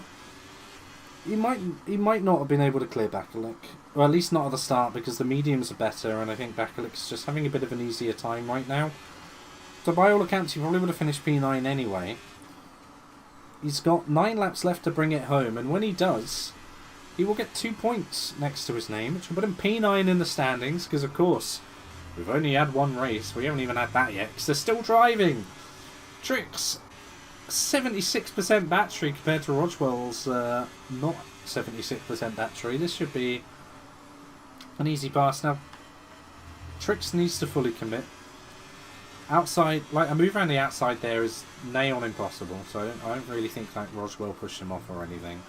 he might not have been able to clear Bakalik. Or at least not at the start, because the mediums are better, and I think Bakalik's just having a bit of an easier time right now. So by all accounts, he probably would have finished P9 anyway. He's got 9 laps left to bring it home, and when he does, he will get 2 points next to his name, which will put him P9 in the standings, because of course, we've only had one race. We haven't even had that yet, because they're still driving. Trix, 76% battery compared to Roswell's not 76% battery. This should be an easy pass. Now, Trix needs to fully commit. Outside, like a move around the outside there is nail on impossible, so I don't really think like Roswell pushed him off or anything.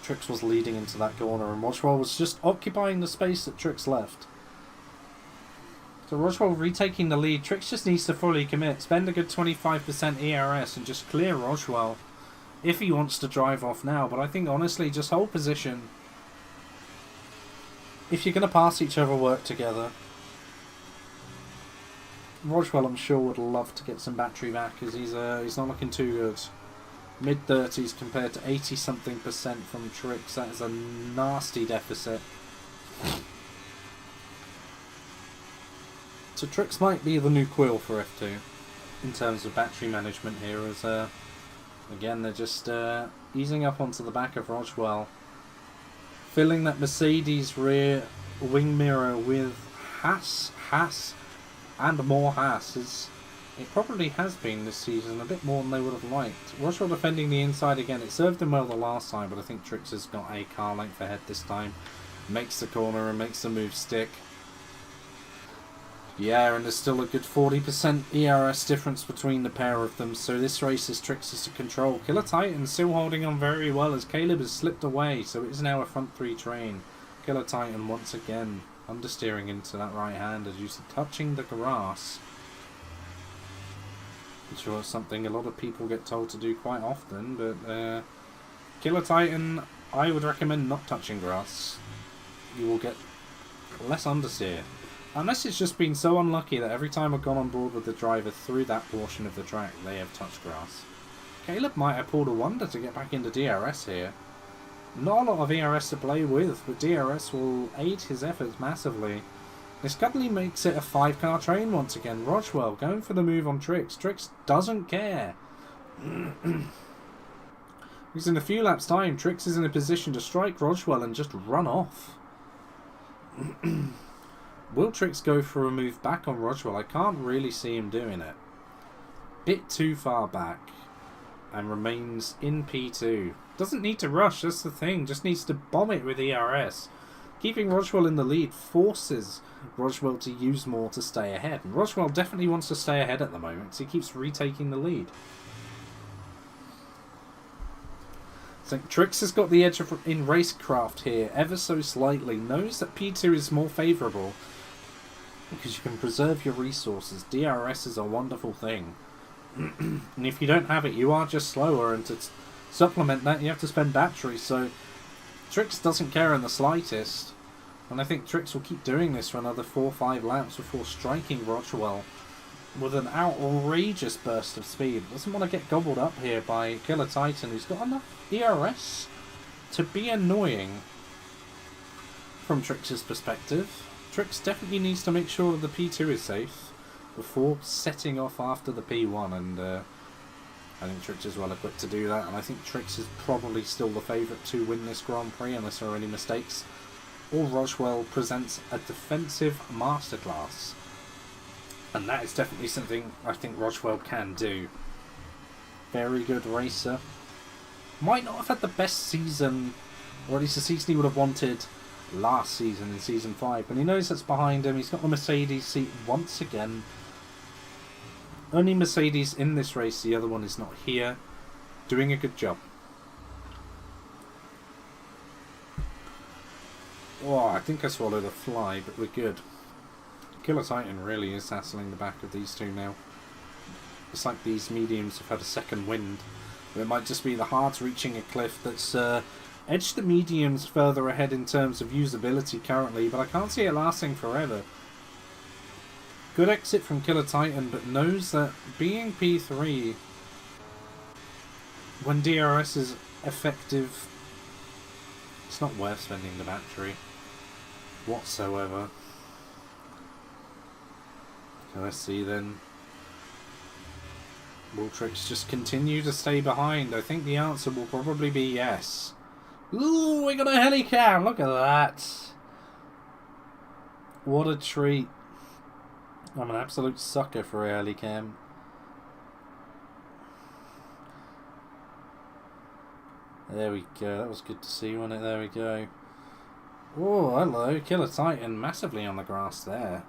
Trix was leading into that corner and Roswell was just occupying the space that Trix left. So Roswell retaking the lead. Trix just needs to fully commit, spend a good 25% ERS and just clear Roswell if he wants to drive off now. But I think honestly, just hold position. If you're going to pass each other, work together. Roswell, I'm sure, would love to get some battery back, because he's not looking too good. Mid-30s compared to 80-something% from Trix. That is a nasty deficit. So Trix might be the new Quill for F2 in terms of battery management here, as again they're just easing up onto the back of Roswell, filling that Mercedes rear wing mirror with Haas, and more Haas. It probably has been this season, a bit more than they would have liked. Roswell defending the inside again. It served him well the last time, but I think Trix has got a car length ahead this time. Makes the corner and makes the move stick. Yeah, and there's still a good 40% ERS difference between the pair of them, so this race is Trix's to control. Killer Titan still holding on very well as Caleb has slipped away, so it is now a front three train. Killer Titan once again understeering into that right hand as used to touching the grass. I'm sure it's something a lot of people get told to do quite often, but Killer Titan, I would recommend not touching grass. You will get less understeer. Unless it's just been so unlucky that every time I've gone on board with the driver through that portion of the track, they have touched grass. Caleb might have pulled a wonder to get back into DRS here. Not a lot of ERS to play with, but DRS will aid his efforts massively. This suddenly makes it a 5-car train once again. Roswell going for the move on Trix. Trix doesn't care. Because in a few laps' time, Trix is in a position to strike Roswell and just run off. Will Trix go for a move back on Roswell? I can't really see him doing it. Bit too far back. And remains in P2. Doesn't need to rush, that's the thing. Just needs to bomb it with ERS. Keeping Roswell in the lead forces Roswell to use more to stay ahead. And Roswell definitely wants to stay ahead at the moment, so he keeps retaking the lead. So Trix has got the edge in racecraft here, ever so slightly. Knows that P2 is more favourable, because you can preserve your resources. DRS is a wonderful thing. And if you don't have it, you are just slower, and to supplement that, you have to spend battery. So Trix doesn't care in the slightest. And I think Trix will keep doing this for another 4 or 5 laps before striking Roswell with an outrageous burst of speed. Doesn't want to get gobbled up here by Killer Titan, who's got enough ERS to be annoying from Trix's perspective. Trix definitely needs to make sure that the P2 is safe before setting off after the P1, and I think Trix is well equipped to do that, and I think Trix is probably still the favourite to win this Grand Prix unless there are any mistakes, or Roswell presents a defensive masterclass, and that is definitely something I think Roswell can do. Very good racer. Might not have had the best season, or at least the season he would have wanted last season in Season 5, but he knows that's behind him. He's got the Mercedes seat once again. Only Mercedes in this race, the other one is not here. Doing a good job. Oh, I think I swallowed a fly, but we're good. Killer Titan really is hassling the back of these two now. It's like these mediums have had a second wind. It might just be the hards reaching a cliff that's edged the mediums further ahead in terms of usability currently, but I can't see it lasting forever. Good exit from Killer Titan, but knows that being P3, when DRS is effective, it's not worth spending the battery whatsoever. Okay, let's see then. Will Trix just continue to stay behind? I think the answer will probably be yes. Ooh, we got a helicam! Look at that! What a treat. I'm an absolute sucker for a helicam. There we go. That was good to see, wasn't it? There we go. Oh, hello. Killer Titan massively on the grass there.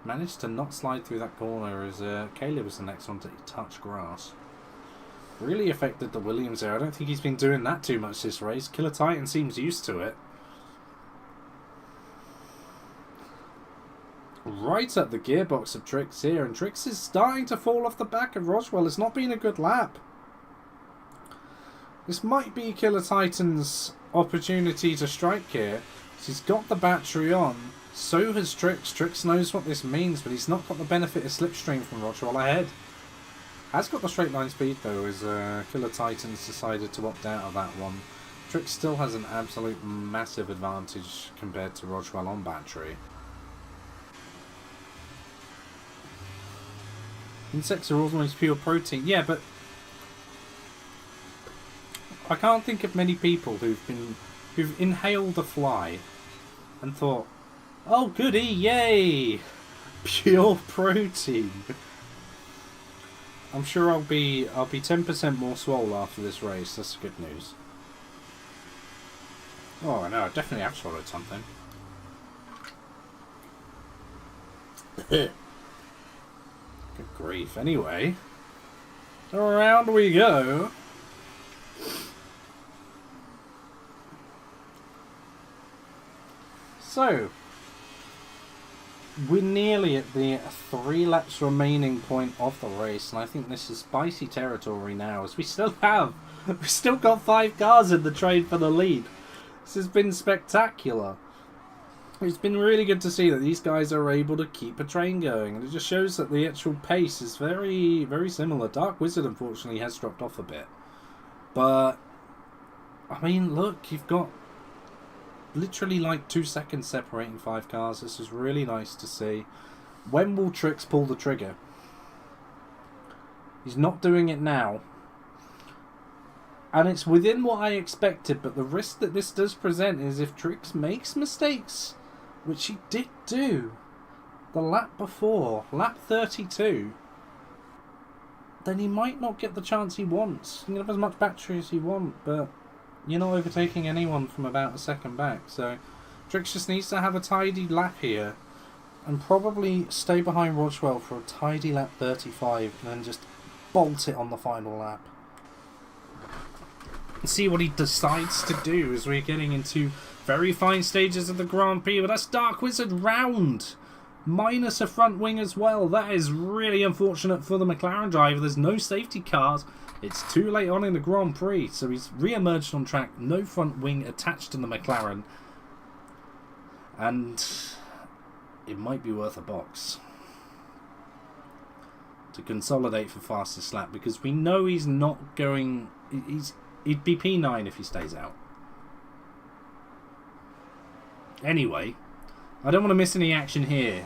Managed to not slide through that corner as Caleb was the next one to touch grass. Really affected the Williams there. I don't think he's been doing that too much this race. Killer Titan seems used to it. Right at the gearbox of Trix here, and Trix is starting to fall off the back of Roswell. It's not been a good lap. This might be Killer Titan's opportunity to strike here. He's got the battery on. So has Trix. Trix knows what this means, but he's not got the benefit of slipstream from Rochwell ahead. Has got the straight line speed though, as Killer Titans decided to opt out of that one. Trix still has an absolute massive advantage compared to Rochwell on battery. Insects are almost pure protein. Yeah, but I can't think of many people who've inhaled a fly and thought, "Oh goody, yay! Pure protein." I'm sure I'll be 10% more swole after this race. That's good news. Oh no, I definitely have swallowed something. Good grief. Anyway, around we go. So, we're nearly at the 3 laps remaining point of the race, and I think this is spicy territory now, as we've still got 5 cars in the train for the lead. This has been spectacular. It's been really good to see that these guys are able to keep a train going, and it just shows that the actual pace is very, very similar. Dark Wizard, unfortunately, has dropped off a bit. But, I mean, look, you've got literally like 2 seconds separating 5 cars. This is really nice to see. When will Trix pull the trigger? He's not doing it now. And it's within what I expected, but the risk that this does present is if Trix makes mistakes, which he did do the lap before, lap 32, then he might not get the chance he wants. He can have as much battery as he wants, but you're not overtaking anyone from about a second back. So Trix just needs to have a tidy lap here and probably stay behind Rochwell for a tidy lap 35 and then just bolt it on the final lap. And see what he decides to do as we're getting into very fine stages of the Grand Prix. But that's Dark Wizard round, minus a front wing as well. That is really unfortunate for the McLaren driver. There's no safety cars. It's too late on in the Grand Prix, so he's re-emerged on track. No front wing attached to the McLaren. And it might be worth a box to consolidate for fastest lap, because we know he's not going... He'd be P9 if he stays out. Anyway, I don't want to miss any action here.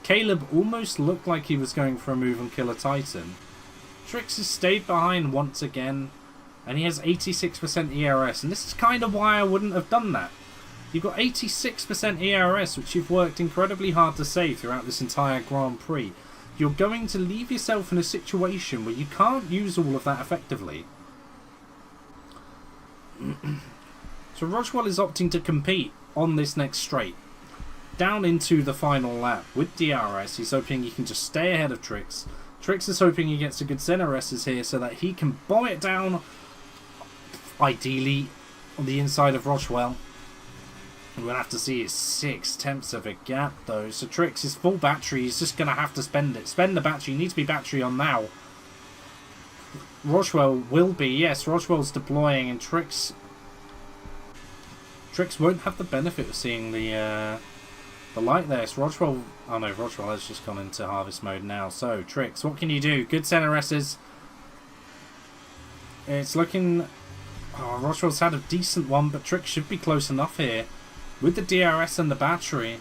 Caleb almost looked like he was going for a move on Killer Titan. Trix has stayed behind once again, and he has 86% ERS, and this is kind of why I wouldn't have done that. You've got 86% ERS, which you've worked incredibly hard to save throughout this entire Grand Prix. You're going to leave yourself in a situation where you can't use all of that effectively. So Rochwell is opting to compete on this next straight, down into the final lap with DRS. He's hoping he can just stay ahead of Trix. Trix is hoping he gets a good center S's here so that he can bomb it down, ideally, on the inside of Rochwell. We're going to have to see his 6/10 of a gap, though. So Trix is full battery. He's just going to have to spend it. Spend the battery. He needs to be battery on now. Rochwell will be. Yes, Rochwell's deploying, and Trix won't have the benefit of seeing the light there. So Rochwell... Oh no, Rochwell has just gone into harvest mode now. So, Trix, what can you do? Good center S's. It's looking... Oh, Rochwell's had a decent one, but Trix should be close enough here. With the DRS and the battery.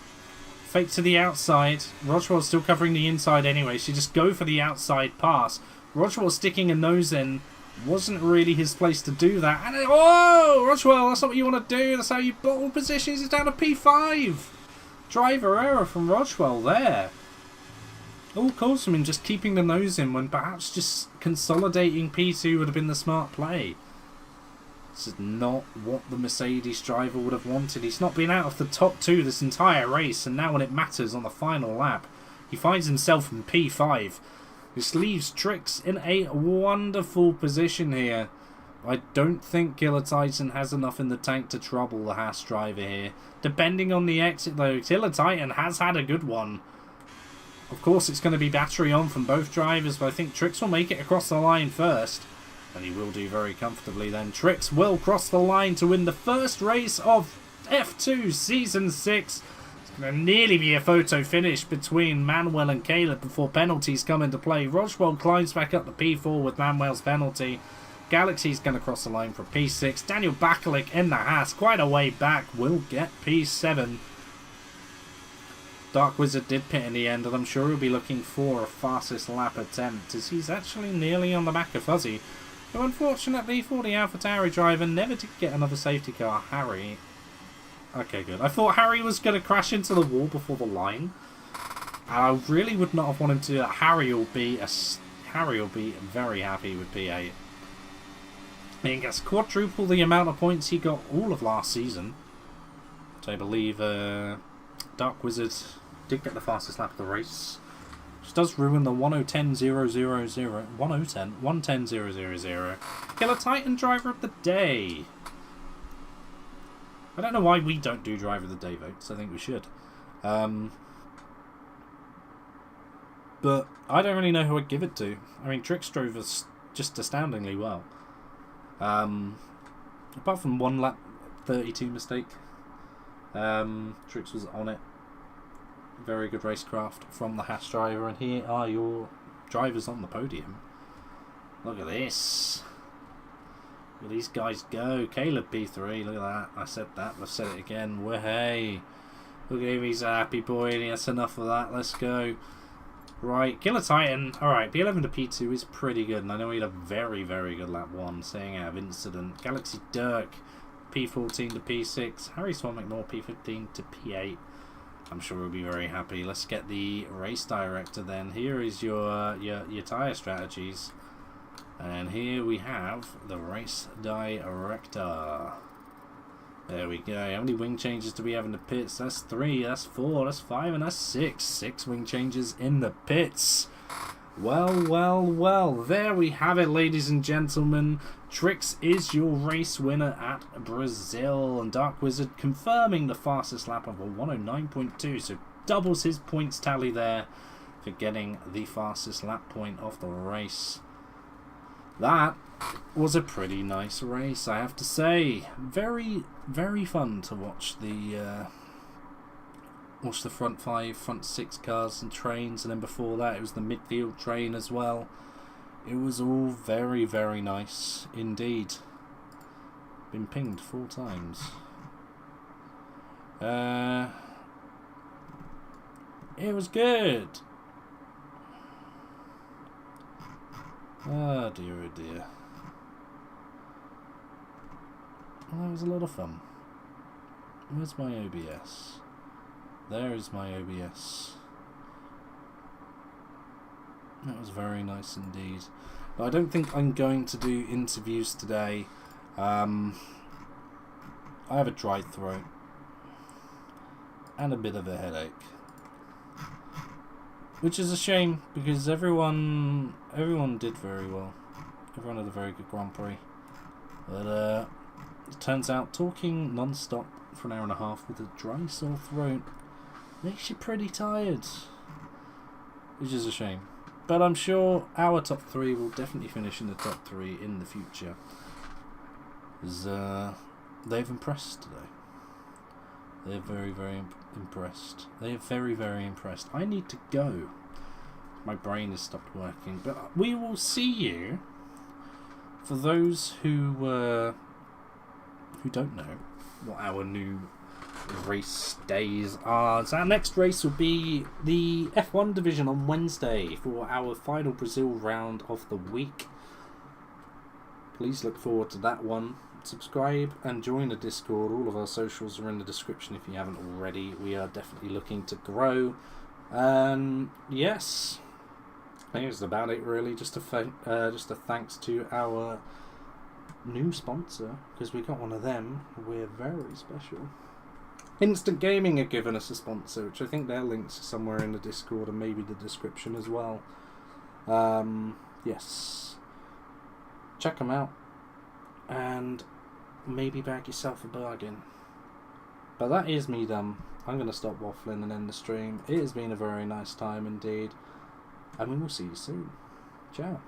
Fake to the outside. Rochwell's still covering the inside anyway, so you just go for the outside pass. Rochwell sticking a nose in. Wasn't really his place to do that. And oh, Rochwell, that's not what you want to do. That's how you bottle positions. It's down to P5. Driver error from Rochwell there. All calls from him just keeping the nose in when perhaps just consolidating P2 would have been the smart play. This is not what the Mercedes driver would have wanted. He's not been out of the top 2 this entire race, and now when it matters on the final lap, he finds himself in P5. This leaves Trix in a wonderful position here. I don't think Killer Titan has enough in the tank to trouble the Haas driver here. Depending on the exit though, Killer Titan has had a good one. Of course it's going to be battery on from both drivers, but I think Trix will make it across the line first. And he will do very comfortably then. Trix will cross the line to win the first race of F2 Season 6. It's going to nearly be a photo finish between Manuel and Caleb before penalties come into play. Rochewell climbs back up the P4 with Manuel's penalty. Galaxy's going to cross the line for P6. Daniel Bakalik in the Haas, quite a way back, will get P7. Dark Wizard did pit in the end, and I'm sure he'll be looking for a fastest lap attempt, as he's actually nearly on the back of Fuzzy, who unfortunately for the AlphaTauri driver never did get another safety car. Harry. Okay, good. I thought Harry was going to crash into the wall before the line, and I really would not have wanted him to do that. Harry will be very happy with P8. He gets quadruple the amount of points he got all of last season. So I believe Dark Wizard did get the fastest lap of the race, which does ruin the 110.000. Killer Titan Driver of the Day. I don't know why we don't do Driver of the Day votes. I think we should. But I don't really know who I'd give it to. I mean, Trix drove us just astoundingly well. Apart from one lap 32 mistake, Trix was on it. Very good racecraft from the Haas driver, and here are your drivers on the podium. Look at this. Look at these guys go. Caleb P3, look at that. I said that, I've said it again. Way. Look at him, he's a happy boy, and that's enough of that. Let's go. Right, Killer Titan. Alright, P11 to P2 is pretty good, and I know he had a very, very good lap 1, staying out of incident. Galaxy Dirk, P14 to P6. Harry Swan McNaught, P15 to P8. I'm sure we'll be very happy. Let's get the race director then. Here is your tyre strategies. And here we have the race director. There we go. How many wing changes do we have in the pits? That's 3, that's 4, that's 5, and that's 6. 6 wing changes in the pits. Well, well, well. There we have it, ladies and gentlemen. Trix is your race winner at Brazil. And Dark Wizard confirming the fastest lap of a 109.2. So doubles his points tally there for getting the fastest lap point of the race. That was a pretty nice race, I have to say. Very, very fun to watch the front 5, front 6 cars and trains, and then before that it was the midfield train as well. It was all very, very nice indeed. Been pinged 4 times. It was good. Oh dear, oh dear. Well, that was a lot of fun. Where's my OBS? There is my OBS. That was very nice indeed. But I don't think I'm going to do interviews today. I have a dry throat and a bit of a headache, which is a shame because everyone did very well. Everyone had a very good Grand Prix. But it turns out talking non-stop for an hour and a half with a dry sore throat makes you pretty tired, which is a shame. But I'm sure our top 3 will definitely finish in the top 3 in the future, because they've impressed today. They're very, very impressed. They are very, very impressed. I need to go. My brain has stopped working. But we will see you. For those who don't know what our new race days are, so our next race will be the F1 division on Wednesday for our final Brazil round of the week. Please look forward to that one. Subscribe and join the Discord. All of our socials are in the description if you haven't already. We are definitely looking to grow. Yes, I think that's about it really. Just a thanks to our new sponsor, because we got one of them. We're very special. Instant Gaming are giving us a sponsor, which I think their links are somewhere in the Discord and maybe the description as well. Yes, check them out and maybe bag yourself a bargain. But that is me done. I'm going to stop waffling and end the stream. It has been a very nice time indeed, and we will see you soon. Ciao.